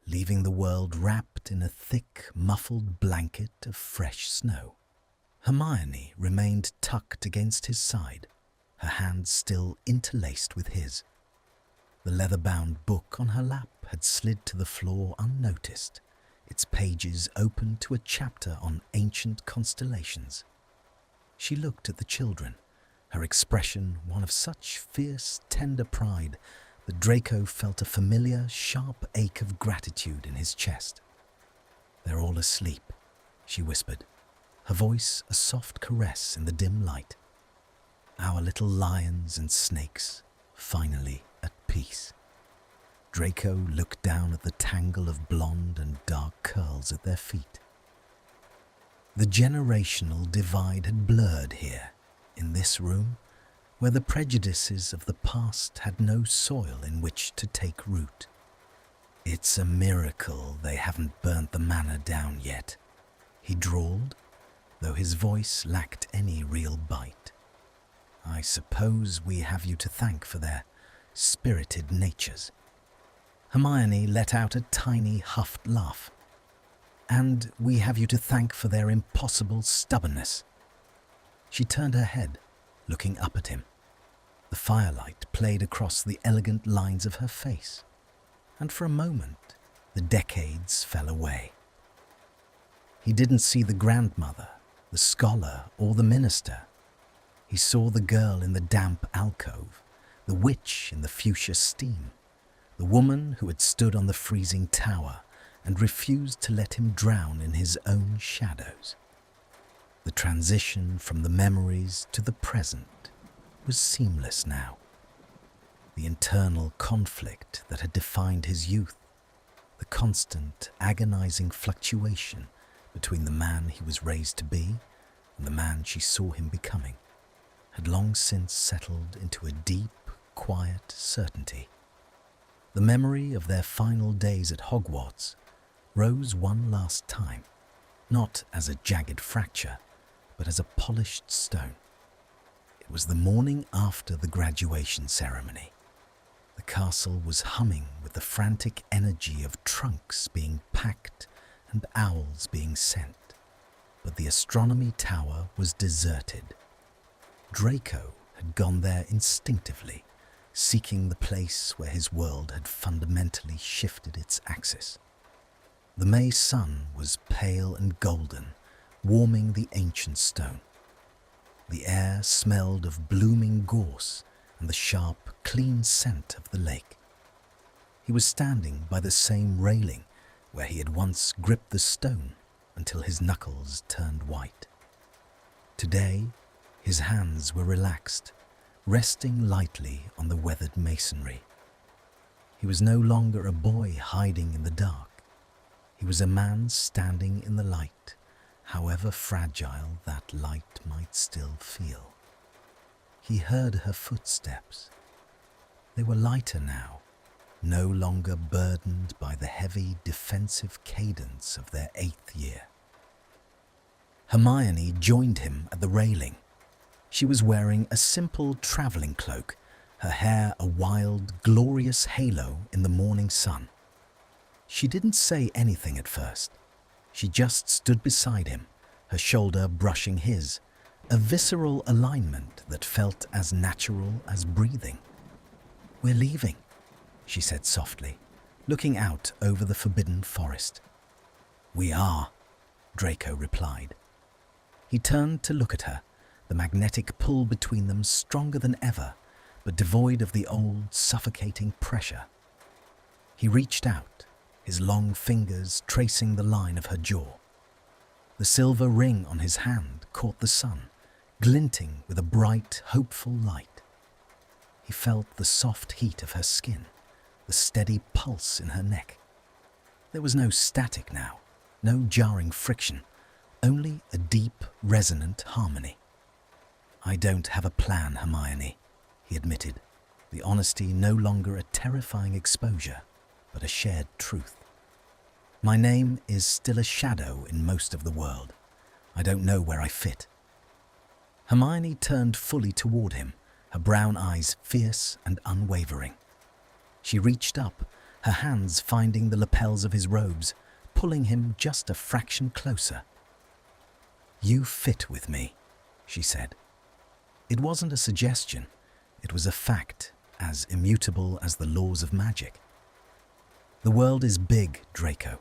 leaving the world wrapped in a thick, muffled blanket of fresh snow. Hermione remained tucked against his side, her hands still interlaced with his. The leather-bound book on her lap had slid to the floor unnoticed, its pages open to a chapter on ancient constellations. She looked at the children, her expression one of such fierce, tender pride that Draco felt a familiar, sharp ache of gratitude in his chest. "They're all asleep," she whispered, her voice a soft caress in the dim light. "Our little lions and snakes, finally at peace." Draco looked down at the tangle of blonde and dark curls at their feet. The generational divide had blurred here, in this room, where the prejudices of the past had no soil in which to take root. "It's a miracle they haven't burnt the manor down yet," he drawled, though his voice lacked any real bite. "I suppose we have you to thank for their spirited natures." Hermione let out a tiny huffed laugh. "And we have you to thank for their impossible stubbornness." She turned her head, looking up at him. The firelight played across the elegant lines of her face, and for a moment the decades fell away. He didn't see the grandmother, the scholar, or the minister. He saw the girl in the damp alcove, the witch in the fuchsia steam, the woman who had stood on the freezing tower and refused to let him drown in his own shadows. The transition from the memories to the present was seamless now. The internal conflict that had defined his youth, the constant, agonizing fluctuation between the man he was raised to be and the man she saw him becoming, had long since settled into a deep, quiet certainty. The memory of their final days at Hogwarts rose one last time, not as a jagged fracture, but as a polished stone. It was the morning after the graduation ceremony. The castle was humming with the frantic energy of trunks being packed and owls being sent, but the astronomy tower was deserted. Draco had gone there instinctively, seeking the place where his world had fundamentally shifted its axis. The May sun was pale and golden, warming the ancient stone. The air smelled of blooming gorse and the sharp, clean scent of the lake. He was standing by the same railing where he had once gripped the stone until his knuckles turned white. Today, his hands were relaxed, resting lightly on the weathered masonry. He was no longer a boy hiding in the dark. He was a man standing in the light, however fragile that light might still feel. He heard her footsteps. They were lighter now, no longer burdened by the heavy defensive cadence of their 8th year. Hermione joined him at the railing. She was wearing a simple travelling cloak, her hair a wild, glorious halo in the morning sun. She didn't say anything at first. She just stood beside him, her shoulder brushing his, a visceral alignment that felt as natural as breathing. "We're leaving," she said softly, looking out over the forbidden forest. "We are," Draco replied. He turned to look at her, the magnetic pull between them stronger than ever, but devoid of the old, suffocating pressure. He reached out, his long fingers tracing the line of her jaw. The silver ring on his hand caught the sun, glinting with a bright, hopeful light. He felt the soft heat of her skin, the steady pulse in her neck. There was no static now, no jarring friction, only a deep, resonant harmony. "I don't have a plan, Hermione," he admitted, the honesty no longer a terrifying exposure, but a shared truth. "My name is still a shadow in most of the world. I don't know where I fit." Hermione turned fully toward him, her brown eyes fierce and unwavering. She reached up, her hands finding the lapels of his robes, pulling him just a fraction closer. "You fit with me," she said. It wasn't a suggestion, it was a fact, as immutable as the laws of magic. "The world is big, Draco.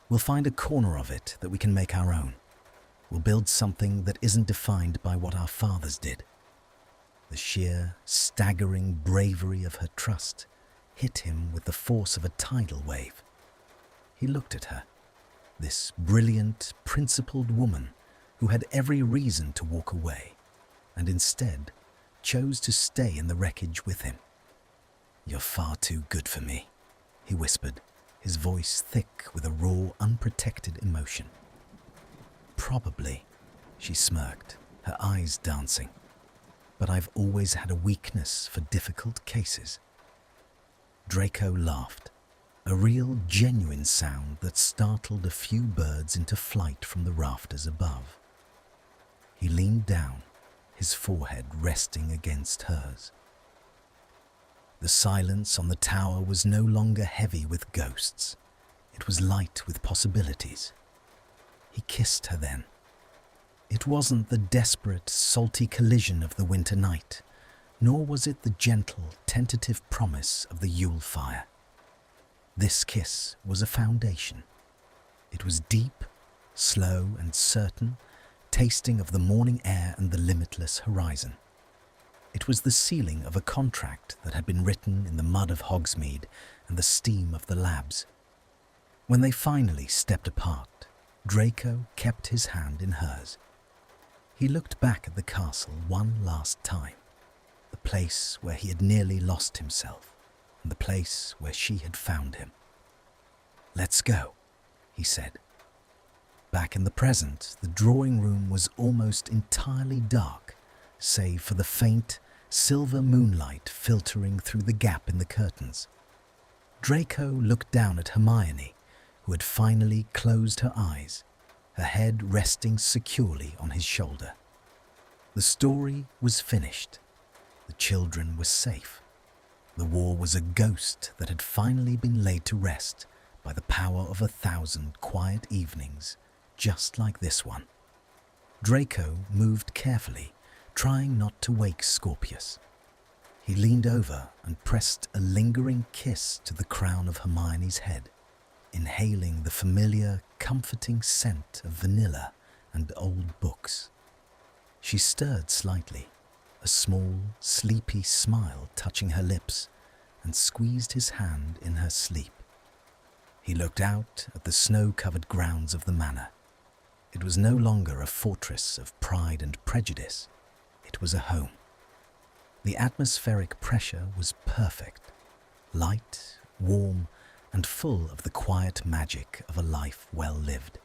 We'll find a corner of it that we can make our own. We'll build something that isn't defined by what our fathers did." The sheer, staggering bravery of her trust hit him with the force of a tidal wave. He looked at her, this brilliant, principled woman who had every reason to walk away, and instead chose to stay in the wreckage with him. "You're far too good for me," he whispered, his voice thick with a raw, unprotected emotion. "Probably," she smirked, her eyes dancing. "But I've always had a weakness for difficult cases." Draco laughed, a real, genuine sound that startled a few birds into flight from the rafters above. He leaned down, his forehead resting against hers. The silence on the tower was no longer heavy with ghosts. It was light with possibilities. He kissed her then. It wasn't the desperate, salty collision of the winter night, nor was it the gentle, tentative promise of the Yule fire. This kiss was a foundation. It was deep, slow and certain, tasting of the morning air and the limitless horizon. It was the sealing of a contract that had been written in the mud of Hogsmeade and the steam of the labs. When they finally stepped apart, Draco kept his hand in hers. He looked back at the castle one last time, the place where he had nearly lost himself, and the place where she had found him. "Let's go," he said. Back in the present, the drawing room was almost entirely dark, save for the faint, silver moonlight filtering through the gap in the curtains. Draco looked down at Hermione, who had finally closed her eyes, her head resting securely on his shoulder. The story was finished. The children were safe. The war was a ghost that had finally been laid to rest by the power of 1,000 quiet evenings, just like this one. Draco moved carefully, trying not to wake Scorpius. He leaned over and pressed a lingering kiss to the crown of Hermione's head, inhaling the familiar, comforting scent of vanilla and old books. She stirred slightly, a small, sleepy smile touching her lips, and squeezed his hand in her sleep. He looked out at the snow-covered grounds of the manor. It was no longer a fortress of pride and prejudice. It was a home. The atmospheric pressure was perfect, light, warm, and full of the quiet magic of a life well lived.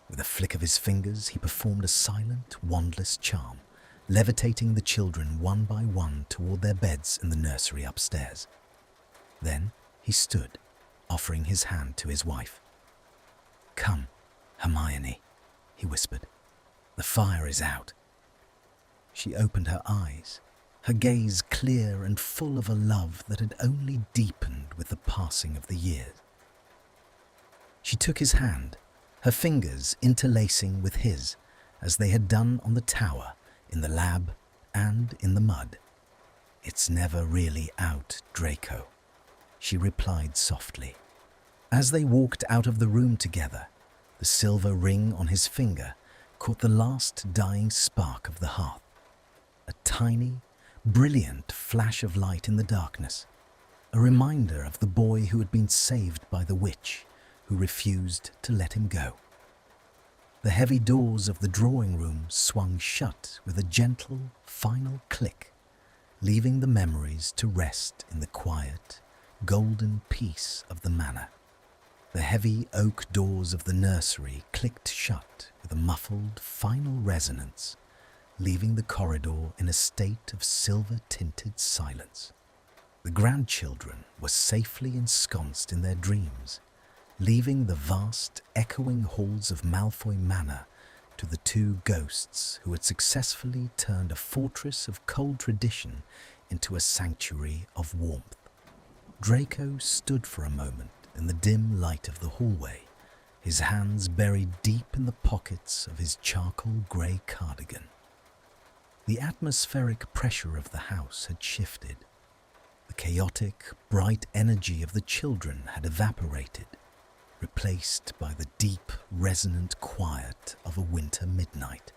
With a flick of his fingers, he performed a silent, wandless charm, levitating the children one by one toward their beds in the nursery upstairs. Then he stood, offering his hand to his wife. "Come, Hermione," he whispered. The fire is out." She opened her eyes, her gaze clear and full of a love that had only deepened with the passing of the years. She took his hand, her fingers interlacing with his, as they had done on the tower, in the lab, and in the mud. "It's never really out, Draco," she replied softly. As they walked out of the room together, the silver ring on his finger caught the last dying spark of the hearth. A tiny, brilliant flash of light in the darkness, a reminder of the boy who had been saved by the witch who refused to let him go. The heavy doors of the drawing room swung shut with a gentle, final click, leaving the memories to rest in the quiet, golden peace of the manor. The heavy oak doors of the nursery clicked shut with a muffled, final resonance, leaving the corridor in a state of silver-tinted silence. The grandchildren were safely ensconced in their dreams, leaving the vast, echoing halls of Malfoy Manor to the two ghosts who had successfully turned a fortress of cold tradition into a sanctuary of warmth. Draco stood for a moment in the dim light of the hallway, his hands buried deep in the pockets of his charcoal grey cardigan. The atmospheric pressure of the house had shifted. The chaotic, bright energy of the children had evaporated, replaced by the deep, resonant quiet of a winter midnight.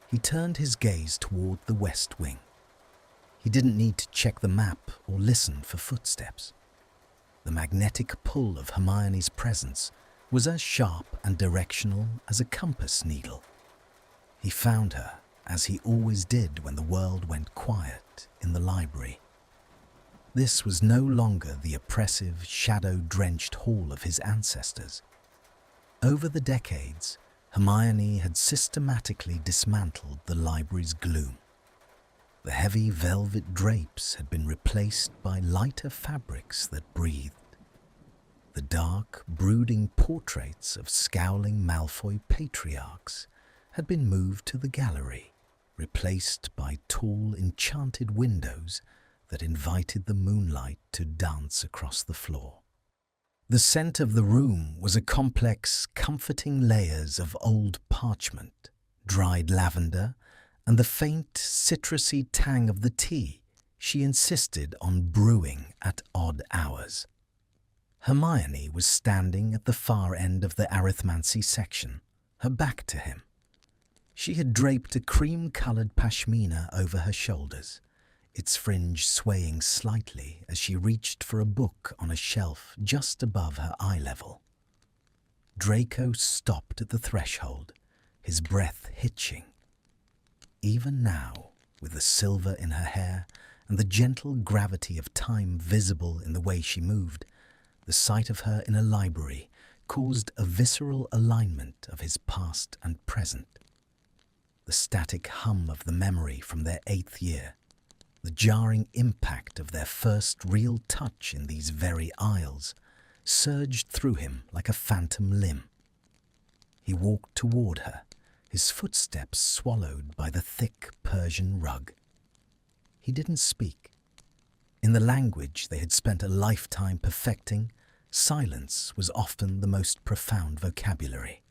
He turned his gaze toward the west wing. He didn't need to check the map or listen for footsteps. The magnetic pull of Hermione's presence was as sharp and directional as a compass needle. He found her, as he always did when the world went quiet, in the library. This was no longer the oppressive, shadow-drenched hall of his ancestors. Over the decades, Hermione had systematically dismantled the library's gloom. The heavy velvet drapes had been replaced by lighter fabrics that breathed. The dark, brooding portraits of scowling Malfoy patriarchs had been moved to the gallery, replaced by tall, enchanted windows that invited the moonlight to dance across the floor. The scent of the room was a complex, comforting layers of old parchment, dried lavender, and the faint, citrusy tang of the tea she insisted on brewing at odd hours. Hermione was standing at the far end of the arithmancy section, her back to him. She had draped a cream-coloured pashmina over her shoulders, its fringe swaying slightly as she reached for a book on a shelf just above her eye level. Draco stopped at the threshold, his breath hitching. Even now, with the silver in her hair and the gentle gravity of time visible in the way she moved, the sight of her in a library caused a visceral alignment of his past and present. The static hum of the memory from their 8th year, the jarring impact of their first real touch in these very aisles, surged through him like a phantom limb. He walked toward her, his footsteps swallowed by the thick Persian rug. He didn't speak. In the language they had spent a lifetime perfecting, silence was often the most profound vocabulary.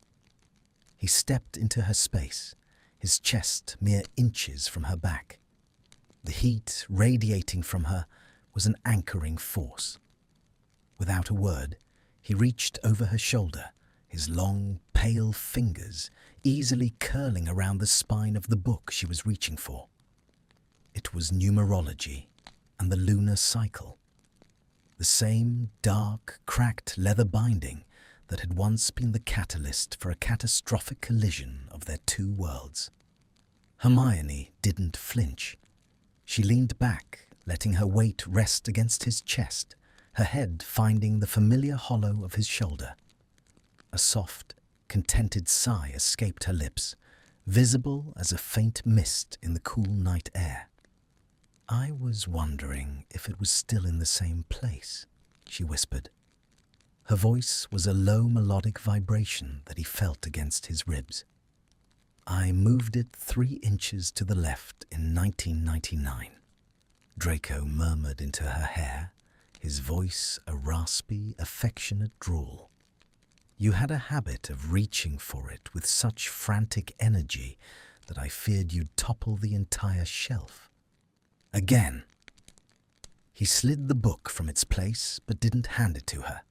He stepped into her space, his chest mere inches from her back. The heat radiating from her was an anchoring force. Without a word, he reached over her shoulder, his long, pale fingers easily curling around the spine of the book she was reaching for. It was numerology and the lunar cycle. The same dark, cracked leather binding that had once been the catalyst for a catastrophic collision of their two worlds. Hermione didn't flinch. She leaned back, letting her weight rest against his chest, her head finding the familiar hollow of his shoulder. A soft, contented sigh escaped her lips, visible as a faint mist in the cool night air. "I was wondering if it was still in the same place," she whispered. Her voice was a low melodic vibration that he felt against his ribs. I moved it 3 inches to the left in 1999. Draco murmured into her hair, his voice a raspy, affectionate drawl. You had a habit of reaching for it with such frantic energy that I feared you'd topple the entire shelf. Again. He slid the book from its place but didn't hand it to her.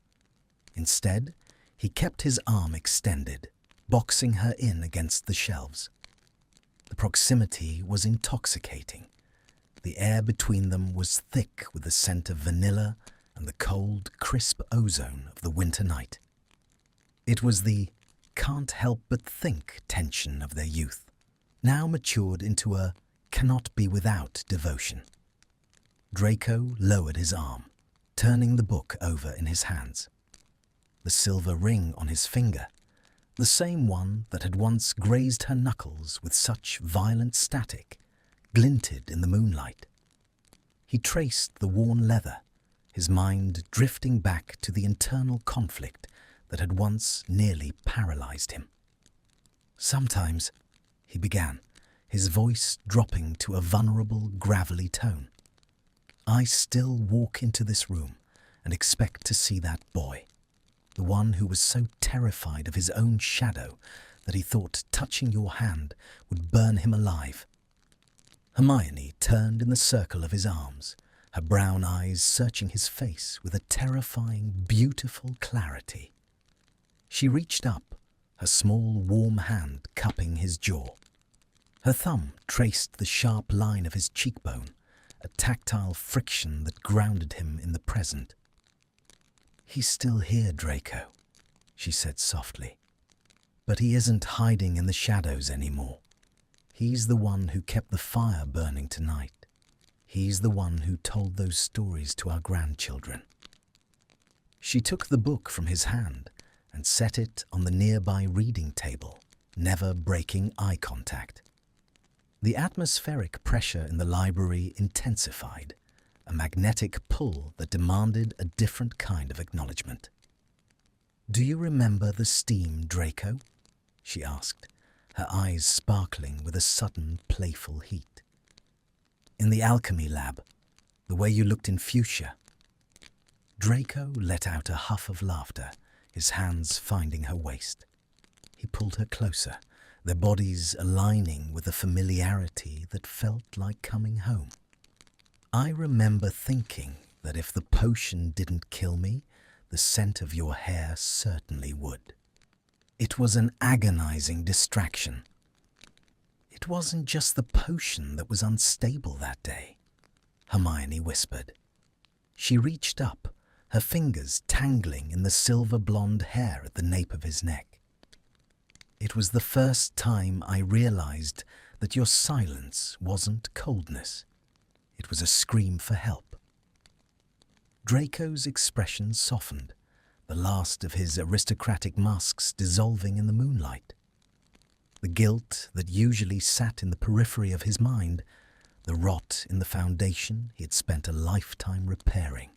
Instead, he kept his arm extended, boxing her in against the shelves. The proximity was intoxicating. The air between them was thick with the scent of vanilla and the cold, crisp ozone of the winter night. It was the can't help but think tension of their youth, now matured into a cannot be without devotion. Draco lowered his arm, turning the book over in his hands. The silver ring on his finger, the same one that had once grazed her knuckles with such violent static, glinted in the moonlight. He traced the worn leather, his mind drifting back to the internal conflict that had once nearly paralyzed him. Sometimes, he began, his voice dropping to a vulnerable, gravelly tone, I still walk into this room and expect to see that boy, the one who was so terrified of his own shadow that he thought touching your hand would burn him alive. Hermione turned in the circle of his arms, her brown eyes searching his face with a terrifying, beautiful clarity. She reached up, her small, warm hand cupping his jaw. Her thumb traced the sharp line of his cheekbone, a tactile friction that grounded him in the present. He's still here, Draco, she said softly. But he isn't hiding in the shadows anymore. He's the one who kept the fire burning tonight. He's the one who told those stories to our grandchildren. She took the book from his hand and set it on the nearby reading table, never breaking eye contact. The atmospheric pressure in the library intensified, a magnetic pull that demanded a different kind of acknowledgement. Do you remember the steam, Draco? She asked, her eyes sparkling with a sudden playful heat. In the alchemy lab, the way you looked in fuchsia. Draco let out a huff of laughter, his hands finding her waist. He pulled her closer, their bodies aligning with a familiarity that felt like coming home. I remember thinking that if the potion didn't kill me, the scent of your hair certainly would. It was an agonizing distraction. It wasn't just the potion that was unstable that day, Hermione whispered. She reached up, her fingers tangling in the silver blonde hair at the nape of his neck. It was the first time I realized that your silence wasn't coldness. It was a scream for help. Draco's expression softened, the last of his aristocratic masks dissolving in the moonlight. The guilt that usually sat in the periphery of his mind, the rot in the foundation he had spent a lifetime repairing,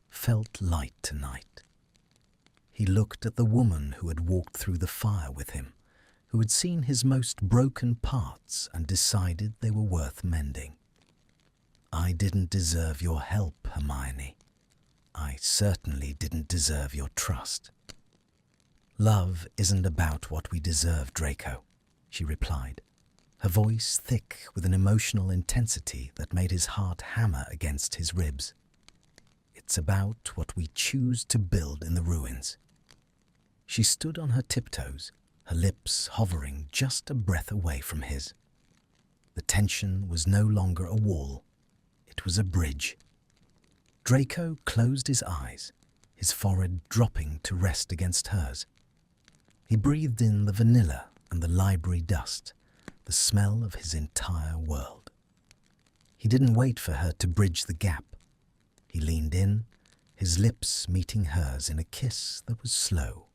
felt light tonight. He looked at the woman who had walked through the fire with him, who had seen his most broken parts and decided they were worth mending. I didn't deserve your help, Hermione. I certainly didn't deserve your trust. Love isn't about what we deserve, Draco, she replied, her voice thick with an emotional intensity that made his heart hammer against his ribs. It's about what we choose to build in the ruins. She stood on her tiptoes, her lips hovering just a breath away from his. The tension was no longer a wall. It was a bridge. Draco closed his eyes, his forehead dropping to rest against hers. He breathed in the vanilla and the library dust, the smell of his entire world. He didn't wait for her to bridge the gap. He leaned in, his lips meeting hers in a kiss that was slow,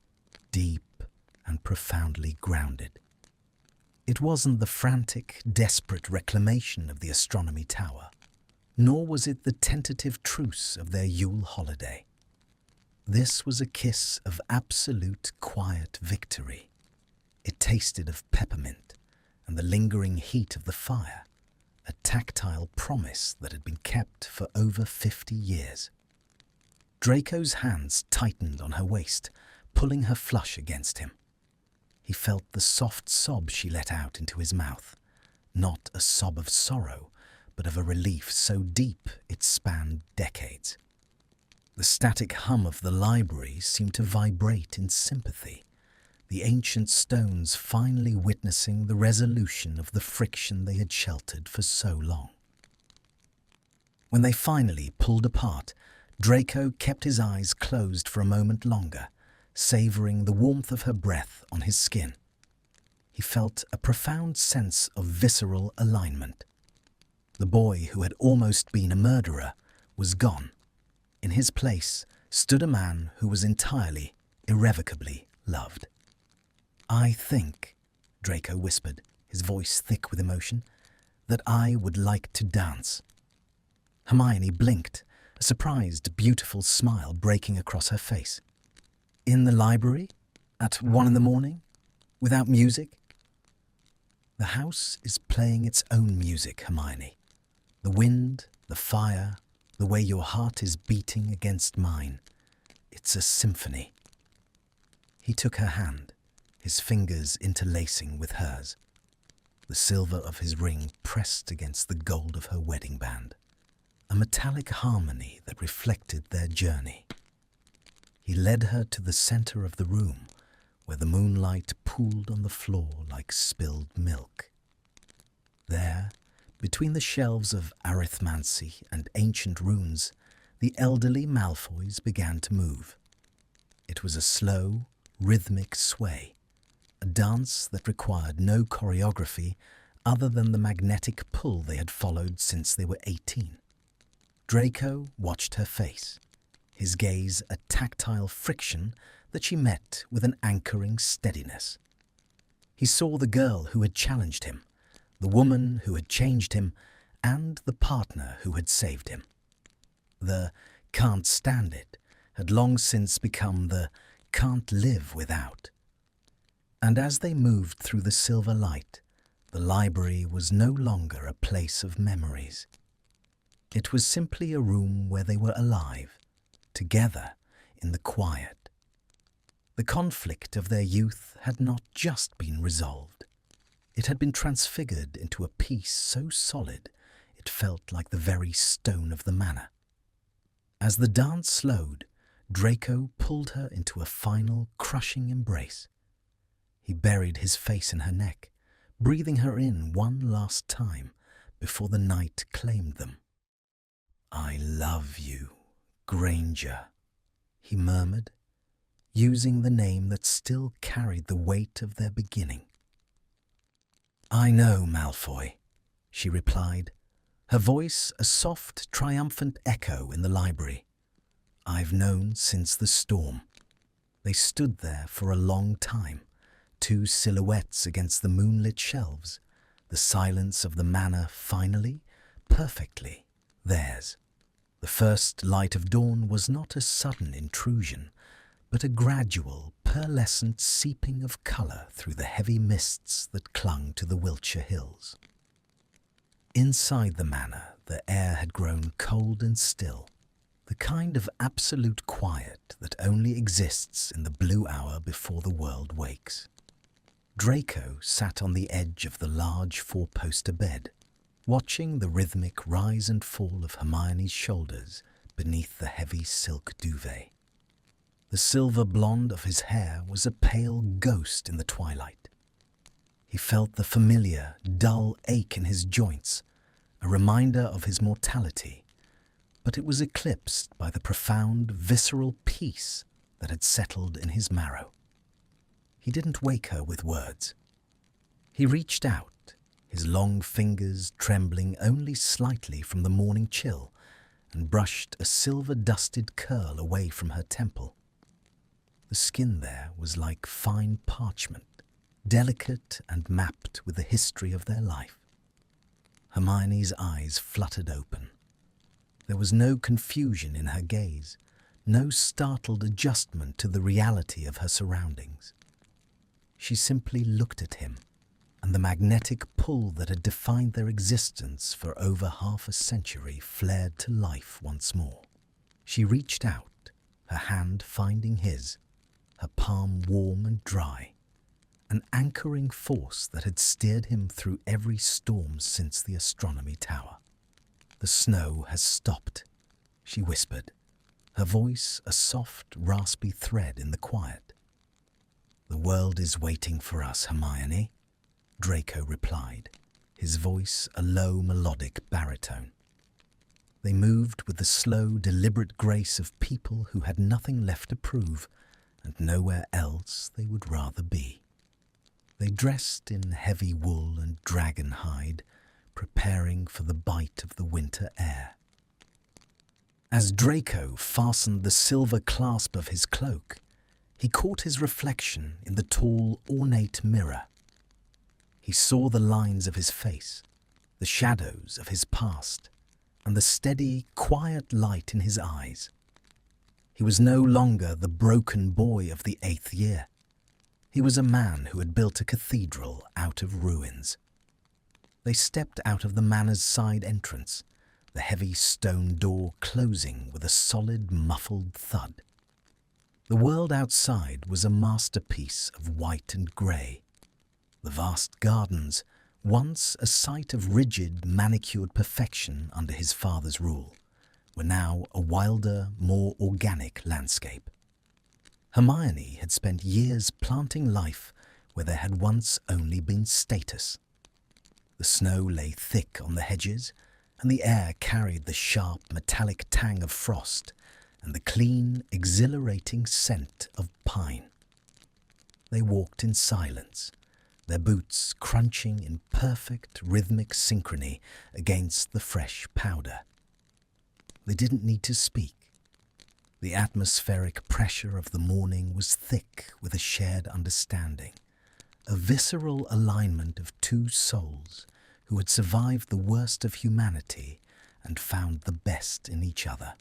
deep, and profoundly grounded. It wasn't the frantic, desperate reclamation of the astronomy tower, nor was it the tentative truce of their Yule holiday. This was a kiss of absolute quiet victory. It tasted of peppermint, and the lingering heat of the fire, a tactile promise that had been kept for over 50 years. Draco's hands tightened on her waist, pulling her flush against him. He felt the soft sob she let out into his mouth, not a sob of sorrow, but of a relief so deep it spanned decades. The static hum of the library seemed to vibrate in sympathy, the ancient stones finally witnessing the resolution of the friction they had sheltered for so long. When they finally pulled apart, Draco kept his eyes closed for a moment longer, savouring the warmth of her breath on his skin. He felt a profound sense of visceral alignment. The boy who had almost been a murderer was gone. In his place stood a man who was entirely, irrevocably loved. "I think," Draco whispered, his voice thick with emotion, "that I would like to dance." Hermione blinked, a surprised, beautiful smile breaking across her face. "In the library? At 1 a.m? Without music?" "The house is playing its own music, Hermione. The wind, the fire, the way your heart is beating against mine. It's a symphony." He took her hand, his fingers interlacing with hers. The silver of his ring pressed against the gold of her wedding band, a metallic harmony that reflected their journey. He led her to the center of the room, where the moonlight pooled on the floor like spilled milk. There, between the shelves of arithmancy and ancient runes, the elderly Malfoys began to move. It was a slow, rhythmic sway, a dance that required no choreography other than the magnetic pull they had followed since they were 18. Draco watched her face, his gaze a tactile friction that she met with an anchoring steadiness. He saw the girl who had challenged him, the woman who had changed him, and the partner who had saved him. The "can't stand it" had long since become the "can't live without." And as they moved through the silver light, the library was no longer a place of memories. It was simply a room where they were alive, together in the quiet. The conflict of their youth had not just been resolved. It had been transfigured into a peace so solid it felt like the very stone of the manor. As the dance slowed, Draco pulled her into a final, crushing embrace. He buried his face in her neck, breathing her in one last time before the night claimed them. "I love you, Granger," he murmured, using the name that still carried the weight of their beginning. "I know, Malfoy," she replied, her voice a soft, triumphant echo in the library. "I've known since the storm." They stood there for a long time, two silhouettes against the moonlit shelves, the silence of the manor finally, perfectly, theirs. The first light of dawn was not a sudden intrusion, but a gradual, pearlescent seeping of colour through the heavy mists that clung to the Wiltshire hills. Inside the manor, the air had grown cold and still, the kind of absolute quiet that only exists in the blue hour before the world wakes. Draco sat on the edge of the large four-poster bed, watching the rhythmic rise and fall of Hermione's shoulders beneath the heavy silk duvet. The silver blonde of his hair was a pale ghost in the twilight. He felt the familiar, dull ache in his joints, a reminder of his mortality, but it was eclipsed by the profound, visceral peace that had settled in his marrow. He didn't wake her with words. He reached out, his long fingers trembling only slightly from the morning chill, and brushed a silver-dusted curl away from her temple. The skin there was like fine parchment, delicate and mapped with the history of their life. Hermione's eyes fluttered open. There was no confusion in her gaze, no startled adjustment to the reality of her surroundings. She simply looked at him, and the magnetic pull that had defined their existence for over half a century flared to life once more. She reached out, her hand finding his, her palm warm and dry, an anchoring force that had steered him through every storm since the astronomy tower. "The snow has stopped," she whispered, her voice a soft, raspy thread in the quiet. "The world is waiting for us, Hermione," Draco replied, his voice a low, melodic baritone. They moved with the slow, deliberate grace of people who had nothing left to prove and nowhere else they would rather be. They dressed in heavy wool and dragon hide, preparing for the bite of the winter air. As Draco fastened the silver clasp of his cloak, he caught his reflection in the tall, ornate mirror. He saw the lines of his face, the shadows of his past, and the steady, quiet light in his eyes. He was no longer the broken boy of the 8th year. He was a man who had built a cathedral out of ruins. They stepped out of the manor's side entrance, the heavy stone door closing with a solid, muffled thud. The world outside was a masterpiece of white and grey. The vast gardens, once a site of rigid, manicured perfection under his father's rule, were now a wilder, more organic landscape. Hermione had spent years planting life where there had once only been status. The snow lay thick on the hedges, and the air carried the sharp, metallic tang of frost and the clean, exhilarating scent of pine. They walked in silence, their boots crunching in perfect rhythmic synchrony against the fresh powder. They didn't need to speak. The atmospheric pressure of the morning was thick with a shared understanding, a visceral alignment of two souls who had survived the worst of humanity and found the best in each other.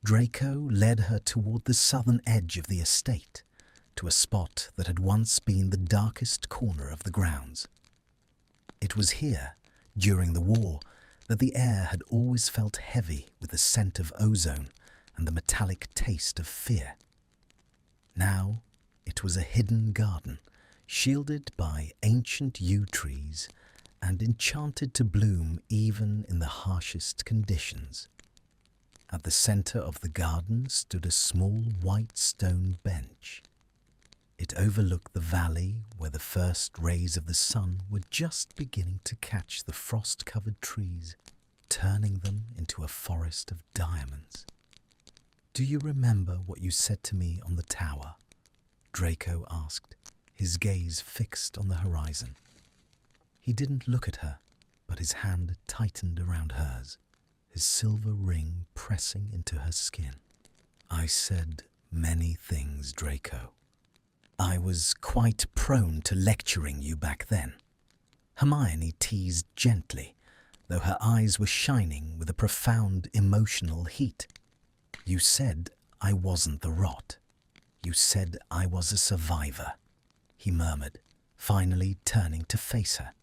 Draco led her toward the southern edge of the estate, to a spot that had once been the darkest corner of the grounds. It was here, during the war, that the air had always felt heavy with the scent of ozone and the metallic taste of fear. Now it was a hidden garden, shielded by ancient yew trees and enchanted to bloom even in the harshest conditions. At the center of the garden stood a small white stone bench. It overlooked the valley where the first rays of the sun were just beginning to catch the frost-covered trees, turning them into a forest of diamonds. "Do you remember what you said to me on the tower?" Draco asked, his gaze fixed on the horizon. He didn't look at her, but his hand tightened around hers, his silver ring pressing into her skin. "I said many things, Draco. I was quite prone to lecturing you back then." Hermione teased gently, though her eyes were shining with a profound emotional heat. "You said I wasn't the rot. You said I was a survivor," he murmured, finally turning to face her.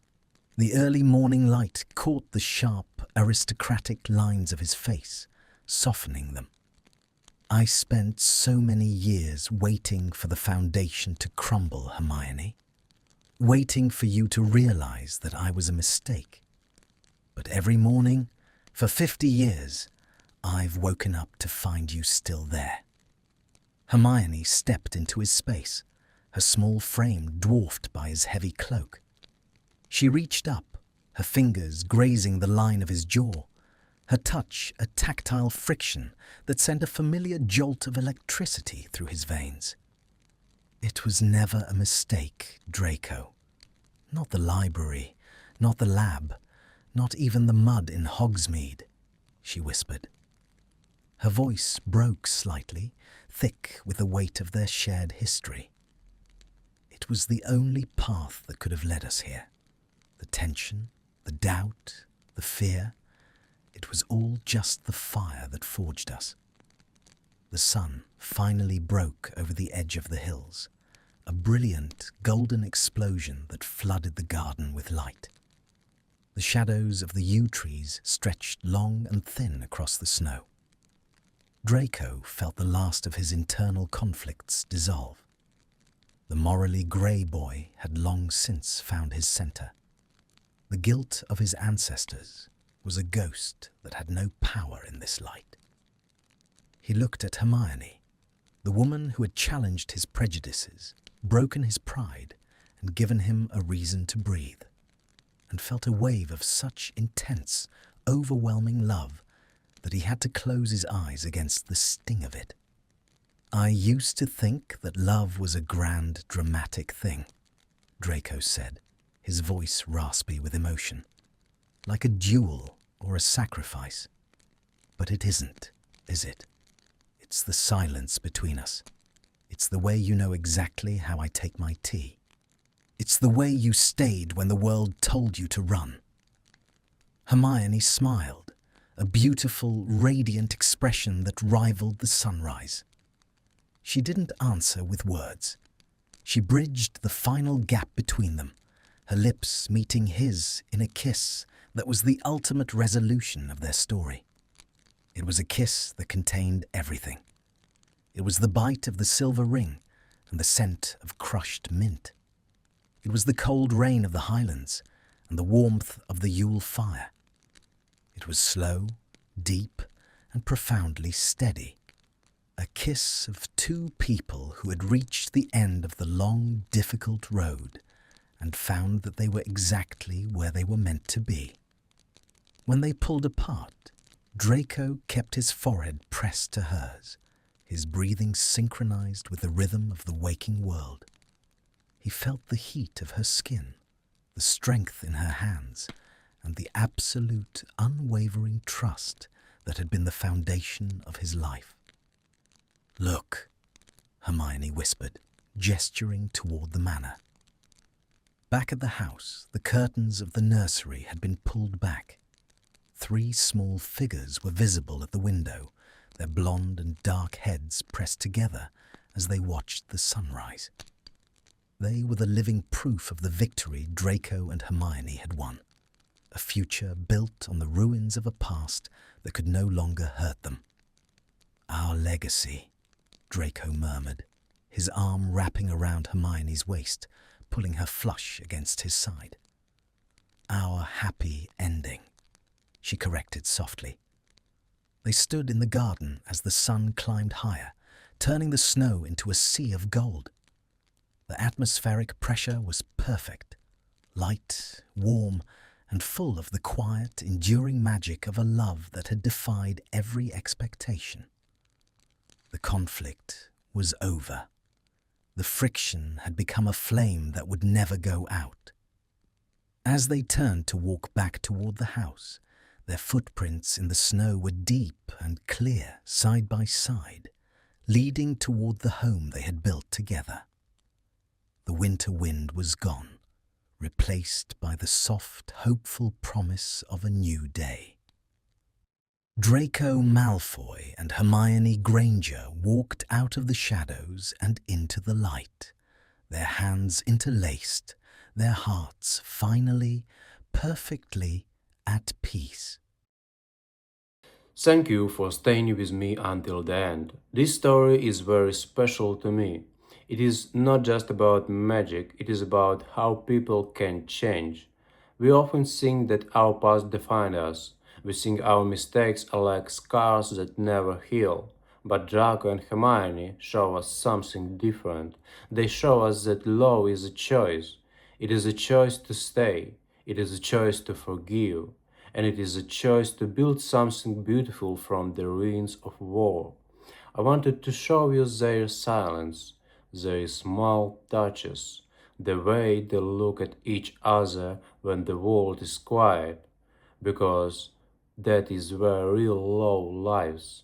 The early morning light caught the sharp, aristocratic lines of his face, softening them. "I spent so many years waiting for the foundation to crumble, Hermione, waiting for you to realize that I was a mistake. But every morning, for 50 years, I've woken up to find you still there." Hermione stepped into his space, her small frame dwarfed by his heavy cloak. She reached up, her fingers grazing the line of his jaw, her touch a tactile friction that sent a familiar jolt of electricity through his veins. "It was never a mistake, Draco. Not the library, not the lab, not even the mud in Hogsmeade," she whispered. Her voice broke slightly, thick with the weight of their shared history. "It was the only path that could have led us here. The tension, the doubt, the fear, it was all just the fire that forged us." The sun finally broke over the edge of the hills, a brilliant golden explosion that flooded the garden with light. The shadows of the yew trees stretched long and thin across the snow. Draco felt the last of his internal conflicts dissolve. The morally grey boy had long since found his centre. The guilt of his ancestors was a ghost that had no power in this light. He looked at Hermione, the woman who had challenged his prejudices, broken his pride, and given him a reason to breathe, and felt a wave of such intense, overwhelming love that he had to close his eyes against the sting of it. "I used to think that love was a grand, dramatic thing," Draco said, his voice raspy with emotion. "Like a duel or a sacrifice. But it isn't, is it? It's the silence between us. It's the way you know exactly how I take my tea. It's the way you stayed when the world told you to run." Hermione smiled, a beautiful, radiant expression that rivaled the sunrise. She didn't answer with words. She bridged the final gap between them, her lips meeting his in a kiss that was the ultimate resolution of their story. It was a kiss that contained everything. It was the bite of the silver ring and the scent of crushed mint. It was the cold rain of the Highlands and the warmth of the Yule fire. It was slow, deep, and profoundly steady. A kiss of two people who had reached the end of the long, difficult road and found that they were exactly where they were meant to be. When they pulled apart, Draco kept his forehead pressed to hers, his breathing synchronized with the rhythm of the waking world. He felt the heat of her skin, the strength in her hands, and the absolute, unwavering trust that had been the foundation of his life. "Look," Hermione whispered, gesturing toward the manor. Back at the house, the curtains of the nursery had been pulled back. 3 small figures were visible at the window, their blonde and dark heads pressed together as they watched the sunrise. They were the living proof of the victory Draco and Hermione had won, a future built on the ruins of a past that could no longer hurt them. "Our legacy," Draco murmured, his arm wrapping around Hermione's waist, pulling her flush against his side. "Our happy ending," she corrected softly. They stood in the garden as the sun climbed higher, turning the snow into a sea of gold. The atmospheric pressure was perfect, light, warm, and full of the quiet, enduring magic of a love that had defied every expectation. The conflict was over. The friction had become a flame that would never go out. As they turned to walk back toward the house, their footprints in the snow were deep and clear, side by side, leading toward the home they had built together. The winter wind was gone, replaced by the soft, hopeful promise of a new day. Draco Malfoy and Hermione Granger walked out of the shadows and into the light, their hands interlaced, their hearts finally, perfectly at peace. Thank you for staying with me until the end. This story is very special to me. It is not just about magic, it is about how people can change. We often think that our past defines us. We think our mistakes are like scars that never heal. But Draco and Hermione show us something different. They show us that love is a choice. It is a choice to stay. It is a choice to forgive. And it is a choice to build something beautiful from the ruins of war. I wanted to show you their silence, their small touches, the way they look at each other when the world is quiet, because that is where real love lives.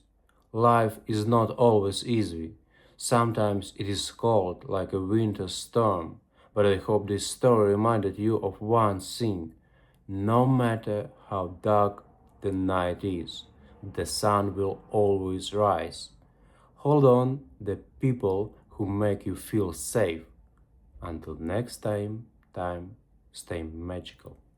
Life is not always easy. Sometimes it is cold like a winter storm, but I hope this story reminded you of one thing. No matter how dark the night is, the sun will always rise. Hold on the people who make you feel safe. Until next time, stay magical.